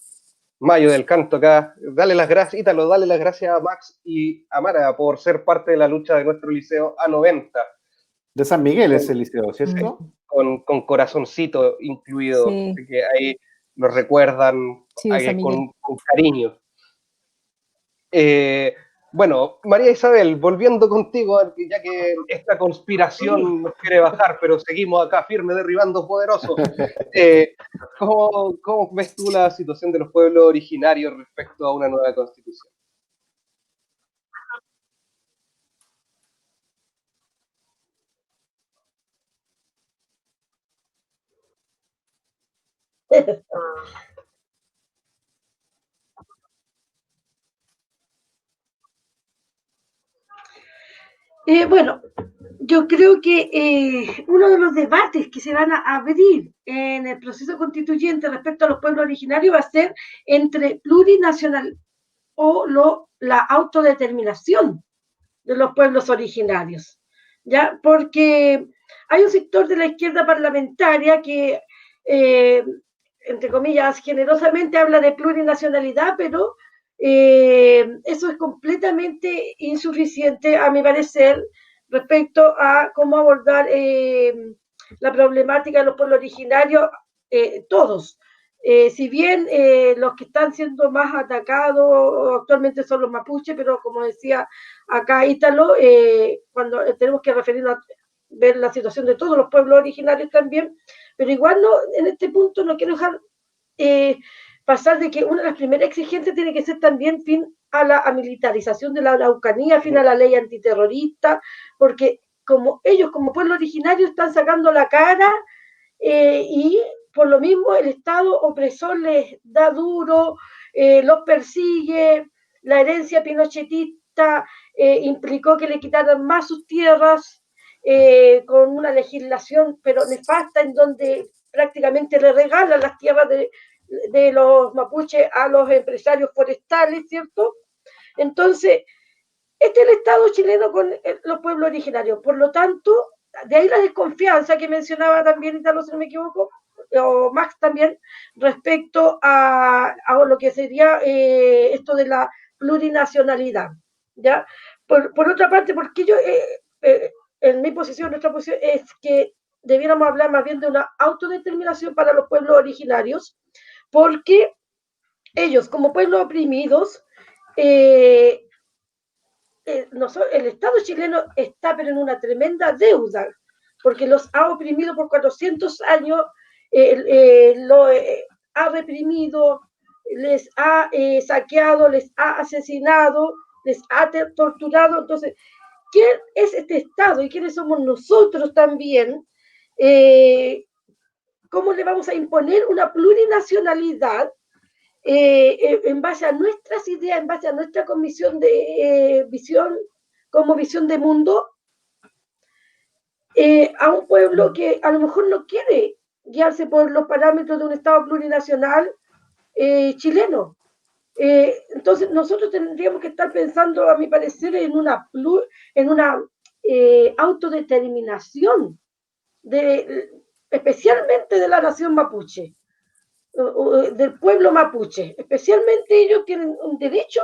Mayo del Canto acá. Dale las gracias, Ítalo, dale las gracias a Max y a Mara por ser parte de la lucha de nuestro liceo A90.
De San Miguel es el liceo, ¿cierto?
Con corazoncito incluido,
Sí.
así que ahí nos recuerdan
Sí,
con cariño. Bueno, María Isabel, volviendo contigo, ya que esta conspiración nos quiere bajar, pero seguimos acá firme derribando poderosos. ¿Cómo ves tú la situación de los pueblos originarios respecto a una nueva constitución?
Bueno, yo creo que uno de los debates que se van a abrir en el proceso constituyente respecto a los pueblos originarios va a ser entre plurinacional o la autodeterminación de los pueblos originarios, ¿ya? Porque hay un sector de la izquierda parlamentaria que, entre comillas, generosamente habla de plurinacionalidad, pero eso es completamente insuficiente, a mi parecer, respecto a cómo abordar la problemática de los pueblos originarios, todos. Si bien los que están siendo más atacados actualmente son los mapuches, pero como decía acá Ítalo, cuando tenemos que referirnos a ver la situación de todos los pueblos originarios también, pero igual no, en este punto no quiero dejar pasar de que una de las primeras exigentes tiene que ser también fin a la militarización de la Araucanía, fin a la ley antiterrorista, porque como ellos como pueblo originario están sacando la cara y por lo mismo el Estado opresor les da duro, los persigue, la herencia pinochetista implicó que le quitaran más sus tierras con una legislación pero nefasta en donde prácticamente le regalan las tierras de de los mapuches a los empresarios forestales, ¿cierto? Entonces, este es el Estado chileno con los pueblos originarios. Por lo tanto, de ahí la desconfianza que mencionaba también Italo, si no me equivoco, o Max también, respecto a lo que sería esto de la plurinacionalidad, ¿ya? Por otra parte, porque yo, en mi posición, nuestra posición es que debiéramos hablar más bien de una autodeterminación para los pueblos originarios, porque ellos, como pueblos oprimidos, el Estado chileno está pero en una tremenda deuda, porque los ha oprimido por 400 años, ha reprimido, les ha saqueado, les ha asesinado, les ha torturado. Entonces, ¿quién es este Estado y quiénes somos nosotros también? ¿Cómo le vamos a imponer una plurinacionalidad en base a nuestras ideas, en base a nuestra comisión de visión, como visión de mundo, a un pueblo que a lo mejor no quiere guiarse por los parámetros de un Estado plurinacional chileno? Entonces nosotros tendríamos que estar pensando, a mi parecer, en una autodeterminación, especialmente de la nación mapuche, del pueblo mapuche. Especialmente ellos tienen un derecho.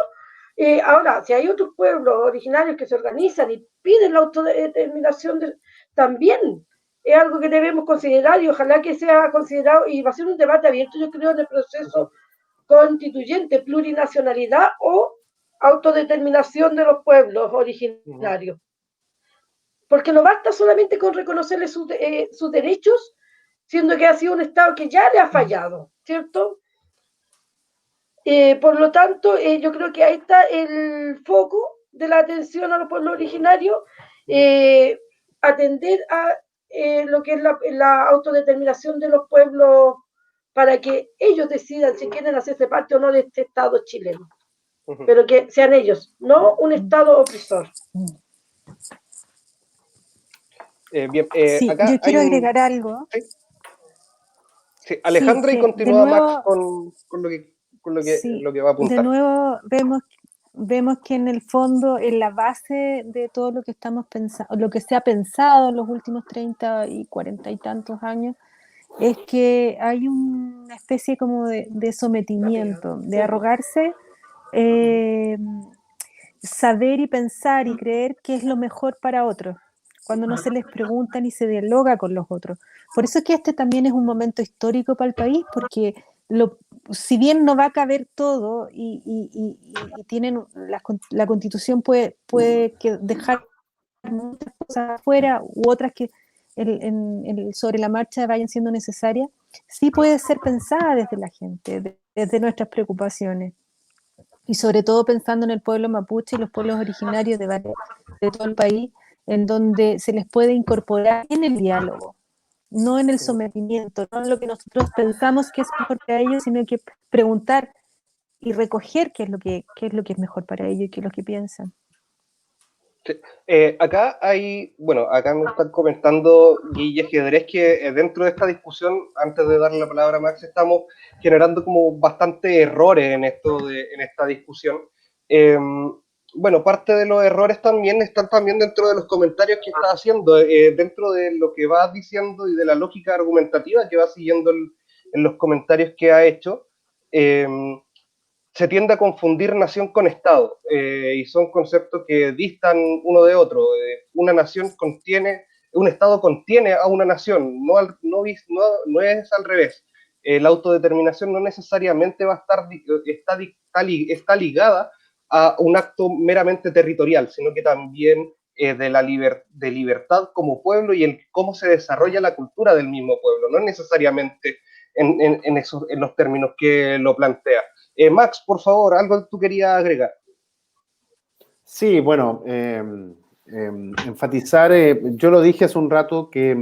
Ahora, si hay otros pueblos originarios que se organizan y piden la autodeterminación, también es algo que debemos considerar, y ojalá que sea considerado, y va a ser un debate abierto, yo creo, en el proceso constituyente, plurinacionalidad o autodeterminación de los pueblos originarios. Porque no basta solamente con reconocerles sus derechos, siendo que ha sido un Estado que ya le ha fallado, ¿cierto? Por lo tanto, yo creo que ahí está el foco de la atención a los pueblos originarios, atender a lo que es la autodeterminación de los pueblos para que ellos decidan si quieren hacerse parte o no de este Estado chileno, pero que sean ellos, no un Estado opresor.
Bien,
sí,
acá
yo quiero agregar algo.
¿Sí? Sí, Alejandra,
sí,
y continúa
nuevo,
Max con lo que va a apuntar.
De nuevo vemos que en el fondo, en la base de todo lo que estamos pensando, lo que se ha pensado en los últimos 30 y 40 y tantos años, es que hay una especie como de sometimiento, de arrogarse saber y pensar y creer que es lo mejor para otros, cuando no se les pregunta ni se dialoga con los otros. Por eso es que este también es un momento histórico para el país, porque si bien no va a caber todo y tienen la Constitución puede dejar muchas cosas afuera u otras que sobre la marcha vayan siendo necesarias, sí puede ser pensada desde la gente, desde nuestras preocupaciones. Y sobre todo pensando en el pueblo mapuche y los pueblos originarios de todo el país, en donde se les puede incorporar en el diálogo, no en el sometimiento, no en lo que nosotros pensamos que es mejor para ellos, sino que preguntar y recoger qué es lo que es mejor para ellos y qué es lo que piensan.
Sí. Acá me están comentando Guille Jedrés que dentro de esta discusión, antes de darle la palabra a Max, estamos generando como bastantes errores en esta discusión. Parte de los errores también están también dentro de los comentarios que está haciendo, dentro de lo que va diciendo y de la lógica argumentativa que va siguiendo en los comentarios que ha hecho. Se tiende a confundir nación con Estado, y son conceptos que distan uno de otro. Un Estado contiene a una nación, no es al revés. La autodeterminación no necesariamente está ligada a un acto meramente territorial, sino que también de libertad como pueblo y en cómo se desarrolla la cultura del mismo pueblo, no necesariamente en los términos que lo plantea. Max, por favor, algo que tú querías agregar.
Sí, bueno, enfatizar, yo lo dije hace un rato que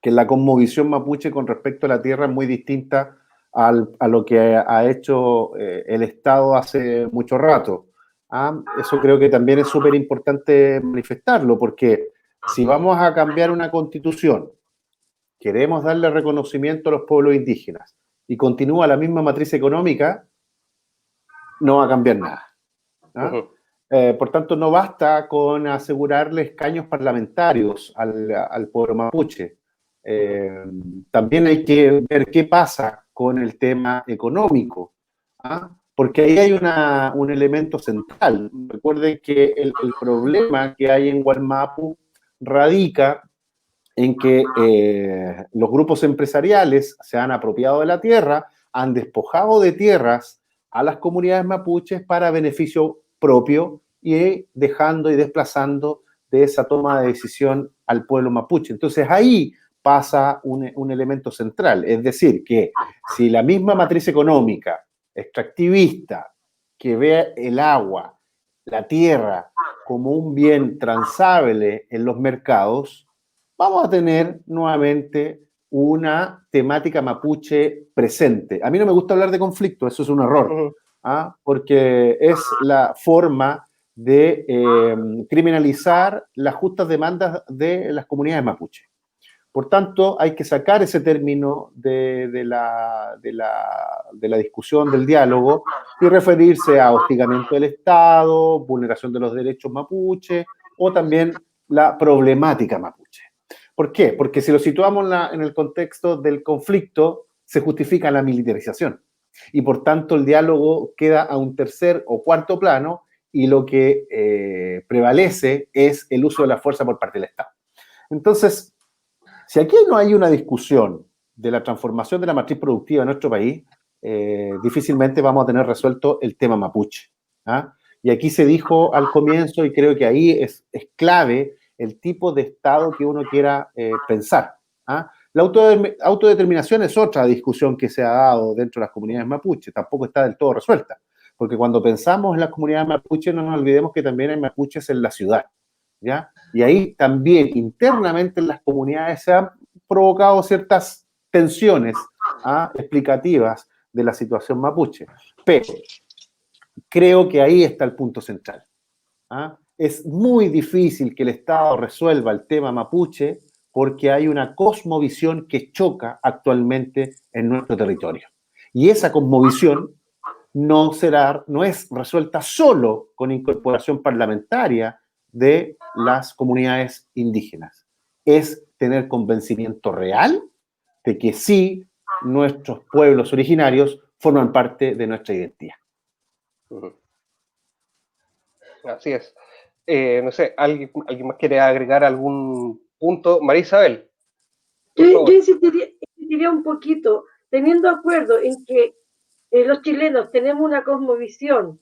la cosmovisión mapuche con respecto a la tierra es muy distinta a lo que ha hecho el Estado hace mucho rato. Eso creo que también es súper importante manifestarlo, porque si vamos a cambiar una constitución, queremos darle reconocimiento a los pueblos indígenas, y continúa la misma matriz económica, no va a cambiar nada. Por tanto, no basta con asegurarle escaños parlamentarios al pueblo mapuche. También hay que ver qué pasa con el tema económico, porque ahí hay un elemento central. Recuerden que el problema que hay en Wallmapu radica en que los grupos empresariales se han apropiado de la tierra, han despojado de tierras a las comunidades mapuches para beneficio propio y dejando y desplazando de esa toma de decisión al pueblo mapuche. Entonces ahí pasa un elemento central, es decir, que si la misma matriz económica extractivista que ve el agua, la tierra como un bien transable en los mercados, vamos a tener nuevamente una temática mapuche presente. A mí no me gusta hablar de conflicto, eso es un error, porque es la forma de criminalizar las justas demandas de las comunidades mapuche. Por tanto, hay que sacar ese término de la discusión, del diálogo, y referirse a hostigamiento del Estado, vulneración de los derechos mapuche, o también la problemática mapuche. ¿Por qué? Porque si lo situamos en el contexto del conflicto, se justifica la militarización. Y por tanto, el diálogo queda a un tercer o cuarto plano, y lo que prevalece es el uso de la fuerza por parte del Estado. Entonces, si aquí no hay una discusión de la transformación de la matriz productiva en nuestro país, difícilmente vamos a tener resuelto el tema mapuche. Y aquí se dijo al comienzo, y creo que ahí es clave el tipo de Estado que uno quiera pensar. La autodeterminación es otra discusión que se ha dado dentro de las comunidades mapuche, tampoco está del todo resuelta, porque cuando pensamos en las comunidades mapuche no nos olvidemos que también hay mapuches en la ciudad. ¿Ya? Y ahí también internamente en las comunidades se han provocado ciertas tensiones explicativas de la situación mapuche. Pero creo que ahí está el punto central. Es muy difícil que el Estado resuelva el tema mapuche porque hay una cosmovisión que choca actualmente en nuestro territorio. Y esa cosmovisión no es resuelta solo con incorporación parlamentaria de las comunidades indígenas. Es tener convencimiento real de que sí, nuestros pueblos originarios forman parte de nuestra identidad.
Así es. No sé, ¿alguien más quiere agregar algún punto? María Isabel.
Yo insistiría un poquito, teniendo acuerdo en que los chilenos tenemos una cosmovisión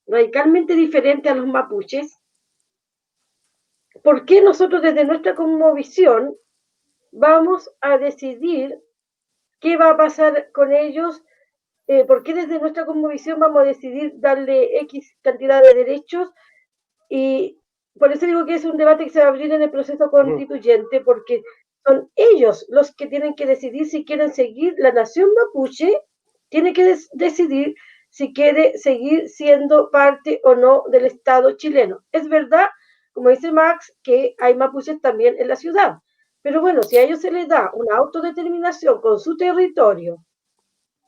radicalmente diferente a los mapuches. ¿Por qué nosotros desde nuestra cosmovisión vamos a decidir qué va a pasar con ellos? ¿Por qué desde nuestra cosmovisión vamos a decidir darle X cantidad de derechos? Y por eso digo que es un debate que se va a abrir en el proceso constituyente, porque son ellos los que tienen que decidir si quieren seguir. La nación mapuche tiene que decidir si quiere seguir siendo parte o no del Estado chileno. Es verdad, como dice Max, que hay mapuches también en la ciudad, pero bueno, si a ellos se les da una autodeterminación con su territorio,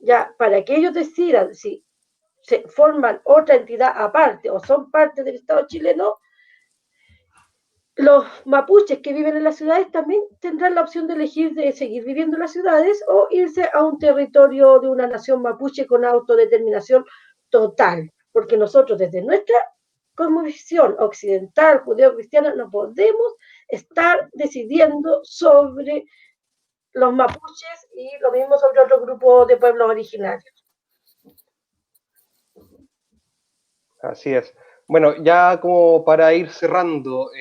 ya para que ellos decidan si se forman otra entidad aparte o son parte del Estado chileno, los mapuches que viven en las ciudades también tendrán la opción de elegir de seguir viviendo en las ciudades o irse a un territorio de una nación mapuche con autodeterminación total, porque nosotros desde nuestra cosmovisión occidental, judeo-cristiana, no podemos estar decidiendo sobre los mapuches y lo mismo sobre otro grupo de pueblos originarios.
Así es. Bueno, ya como para ir cerrando,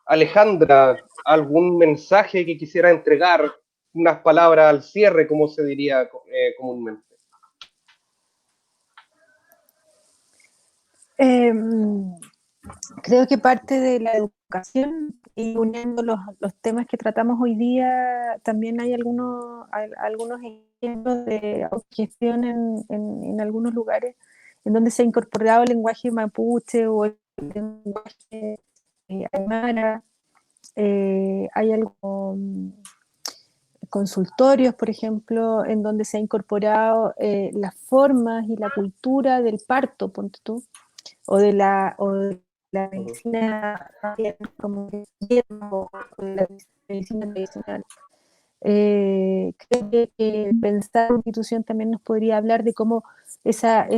Alejandra, ¿algún mensaje que quisiera entregar? Unas palabras al cierre, como se diría comúnmente.
Creo que parte de la educación y uniendo los temas que tratamos hoy día, también hay algunos ejemplos de autogestión en algunos lugares en donde se ha incorporado el lenguaje mapuche o el lenguaje aymara. Hay algo consultorios, por ejemplo, en donde se ha incorporado las formas y la cultura del parto, ponte tú, o de la medicina como o de la medicina tradicional. Creo que pensar en institución también nos podría hablar de cómo esa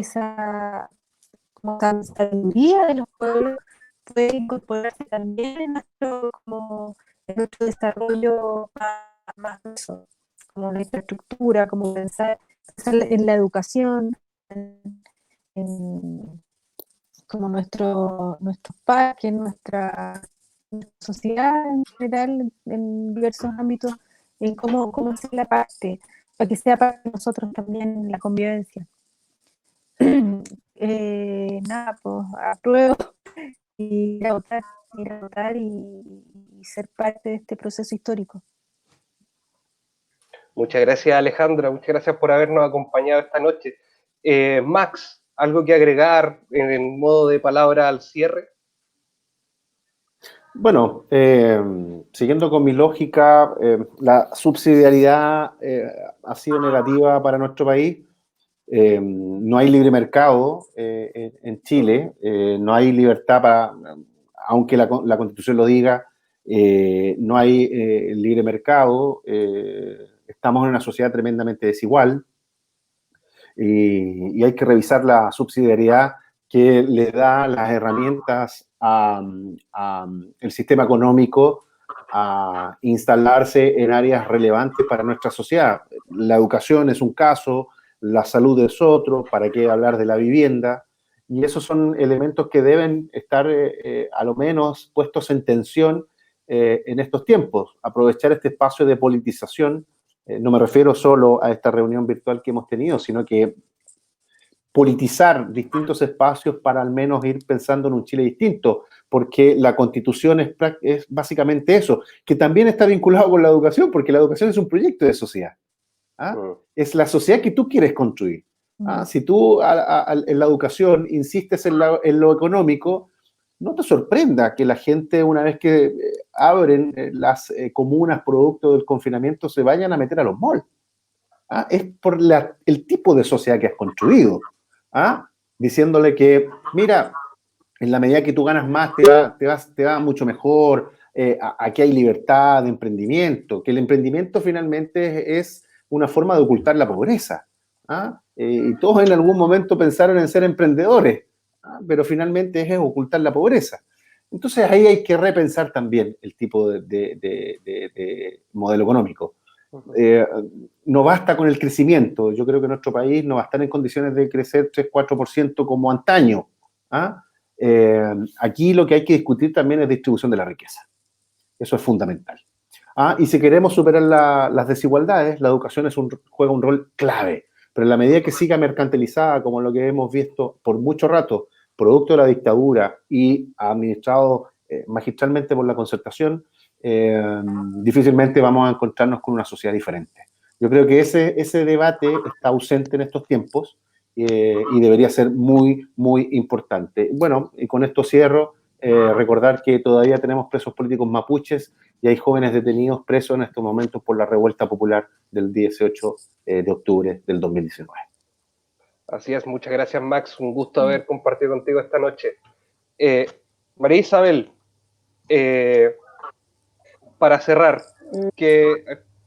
sabiduría de los pueblos puede incorporarse también en nuestro desarrollo más eso, como la infraestructura, como pensar en la educación, en como nuestros parques, nuestra sociedad en general, en diversos ámbitos, en cómo hacer la parte, para que sea parte de nosotros también la convivencia. Nada, pues apruebo ir a votar y ser parte de este proceso histórico.
Muchas gracias, Alejandra, muchas gracias por habernos acompañado esta noche. Max, ¿algo que agregar en modo de palabra al cierre?
Bueno, siguiendo con mi lógica, la subsidiariedad ha sido negativa para nuestro país. No hay libre mercado en Chile, no hay libertad para, aunque la Constitución lo diga, no hay libre mercado, estamos en una sociedad tremendamente desigual y hay que revisar la subsidiariedad que le da las herramientas el sistema económico a instalarse en áreas relevantes para nuestra sociedad. La educación es un caso, la salud es otro, para qué hablar de la vivienda, y esos son elementos que deben estar a lo menos puestos en tensión en estos tiempos. Aprovechar este espacio de politización, no me refiero solo a esta reunión virtual que hemos tenido, sino que politizar distintos espacios para al menos ir pensando en un Chile distinto, porque la Constitución es básicamente eso, que también está vinculado con la educación, porque la educación es un proyecto de sociedad. Es la sociedad que tú quieres construir. Si tú en la educación insistes en lo económico, no te sorprenda que la gente, una vez que abren las comunas producto del confinamiento, se vayan a meter a los malls. Es por el tipo de sociedad que has construido. Diciéndole que, mira, en la medida que tú ganas más, te va mucho mejor, aquí hay libertad de emprendimiento, que el emprendimiento finalmente es una forma de ocultar la pobreza. Y todos en algún momento pensaron en ser emprendedores, pero finalmente es ocultar la pobreza. Entonces ahí hay que repensar también el tipo de modelo económico. No basta con el crecimiento. Yo creo que nuestro país no va a estar en condiciones de crecer 3-4% como antaño. Aquí lo que hay que discutir también es distribución de la riqueza. Eso es fundamental. Y si queremos superar las desigualdades, la educación juega un rol clave. Pero en la medida que siga mercantilizada, como lo que hemos visto por mucho rato, producto de la dictadura y administrado magistralmente por la Concertación, difícilmente vamos a encontrarnos con una sociedad diferente. Yo creo que ese debate está ausente en estos tiempos y debería ser muy, muy importante. Bueno, y con esto cierro, recordar que todavía tenemos presos políticos mapuches y hay jóvenes detenidos presos en estos momentos por la revuelta popular del 18 de octubre del 2019.
Así es, muchas gracias, Max, un gusto haber compartido contigo esta noche. María Isabel, para cerrar,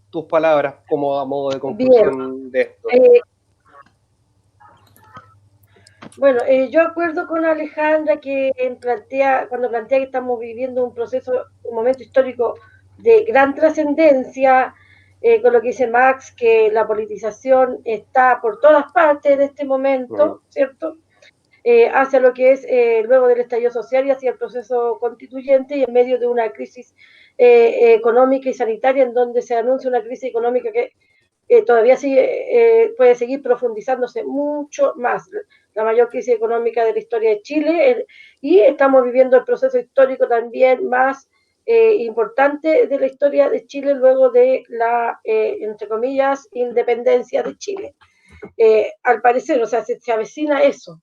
tus palabras como a modo de conclusión de esto.
Bueno, yo acuerdo con Alejandra cuando plantea que estamos viviendo un momento histórico de gran trascendencia, con lo que dice Max, que la politización está por todas partes en este momento, ¿cierto? Hacia lo que es luego del estallido social y hacia el proceso constituyente y en medio de una crisis económica y sanitaria en donde se anuncia una crisis económica que todavía puede seguir profundizándose mucho más, la mayor crisis económica de la historia de Chile, y estamos viviendo el proceso histórico también más importante de la historia de Chile luego de la, entre comillas, independencia de Chile. Al parecer, o sea, se avecina eso.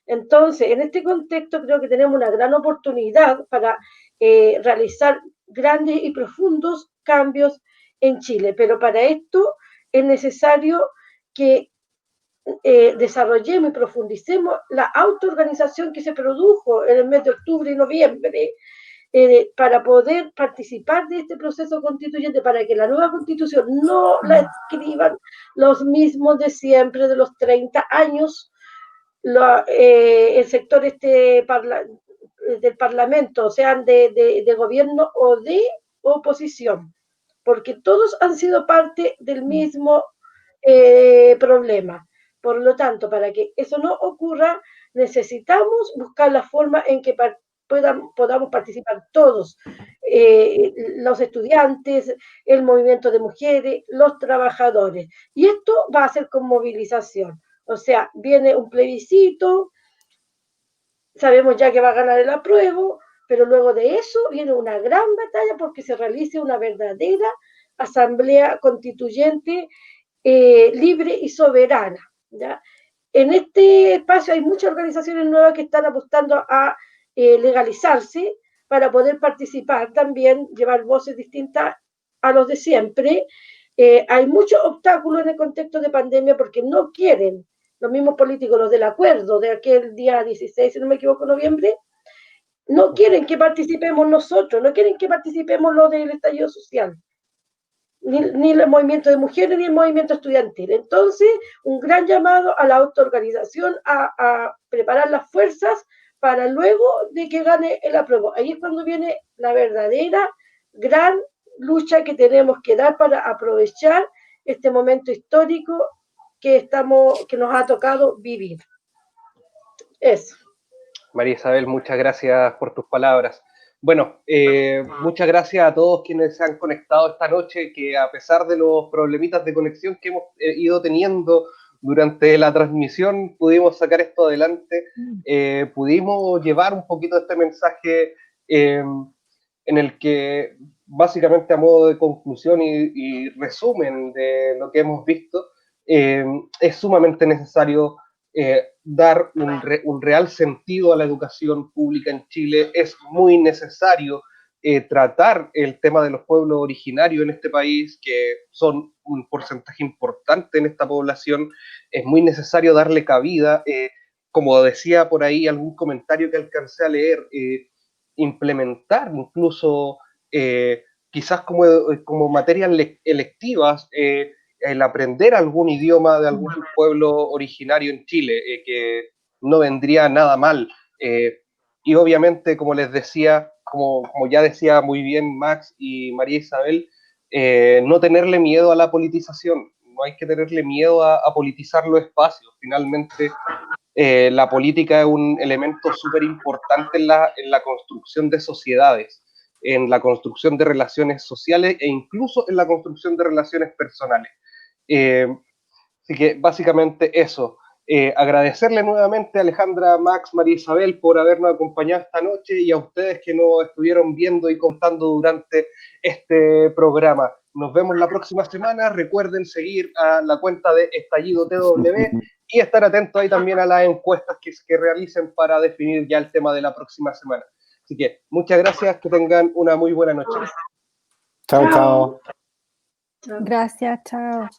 Entonces, en este contexto creo que tenemos una gran oportunidad para realizar grandes y profundos cambios en Chile, pero para esto es necesario que desarrollemos y profundicemos la autoorganización que se produjo en el mes de octubre y noviembre, para poder participar de este proceso constituyente, para que la nueva constitución no la escriban los mismos de siempre, de los 30 años, el sector del Parlamento, sean de gobierno o de oposición, porque todos han sido parte del mismo problema. Por lo tanto, para que eso no ocurra, necesitamos buscar la forma en que podamos participar todos, los estudiantes, el movimiento de mujeres, los trabajadores. Y esto va a ser con movilización. O sea, viene un plebiscito, sabemos ya que va a ganar el apruebo, pero luego de eso viene una gran batalla porque se realice una verdadera asamblea constituyente libre y soberana, ¿ya? En este espacio hay muchas organizaciones nuevas que están apostando a legalizarse para poder participar también, llevar voces distintas a los de siempre. Hay muchos obstáculos en el contexto de pandemia porque no quieren los mismos políticos, los del acuerdo de aquel día 16, si no me equivoco, noviembre, no quieren que participemos nosotros, no quieren que participemos los del estallido social, ni el movimiento de mujeres, ni el movimiento estudiantil. Entonces, un gran llamado a la autoorganización, a preparar las fuerzas para luego de que gane el apruebo. Ahí es cuando viene la verdadera gran lucha que tenemos que dar para aprovechar este momento histórico que nos ha tocado vivir. Eso.
María Isabel, muchas gracias por tus palabras. Bueno, muchas gracias a todos quienes se han conectado esta noche, que a pesar de los problemitas de conexión que hemos ido teniendo durante la transmisión, pudimos sacar esto adelante, pudimos llevar un poquito de este mensaje en el que básicamente a modo de conclusión y resumen de lo que hemos visto, es sumamente necesario dar un real sentido a la educación pública en Chile. Es muy necesario tratar el tema de los pueblos originarios en este país, que son un porcentaje importante en esta población. Es muy necesario darle cabida, como decía por ahí algún comentario que alcancé a leer, implementar incluso quizás como materias electivas, el aprender algún idioma de algún pueblo originario en Chile, que no vendría nada mal. Y obviamente, como les decía, como ya decía muy bien Max y María Isabel, no tenerle miedo a la politización. No hay que tenerle miedo a politizar los espacios. Finalmente, la política es un elemento súper importante en la construcción de sociedades, en la construcción de relaciones sociales e incluso en la construcción de relaciones personales. Así que básicamente eso. Agradecerle nuevamente a Alejandra, Max, María Isabel por habernos acompañado esta noche y a ustedes que nos estuvieron viendo y contando durante este programa. Nos vemos la próxima semana. Recuerden seguir a la cuenta de Estallido TW y estar atentos ahí también a las encuestas que realicen para definir ya el tema de la próxima semana. Así que muchas gracias, que tengan una muy buena noche.
Chao, chao.
Gracias, chao.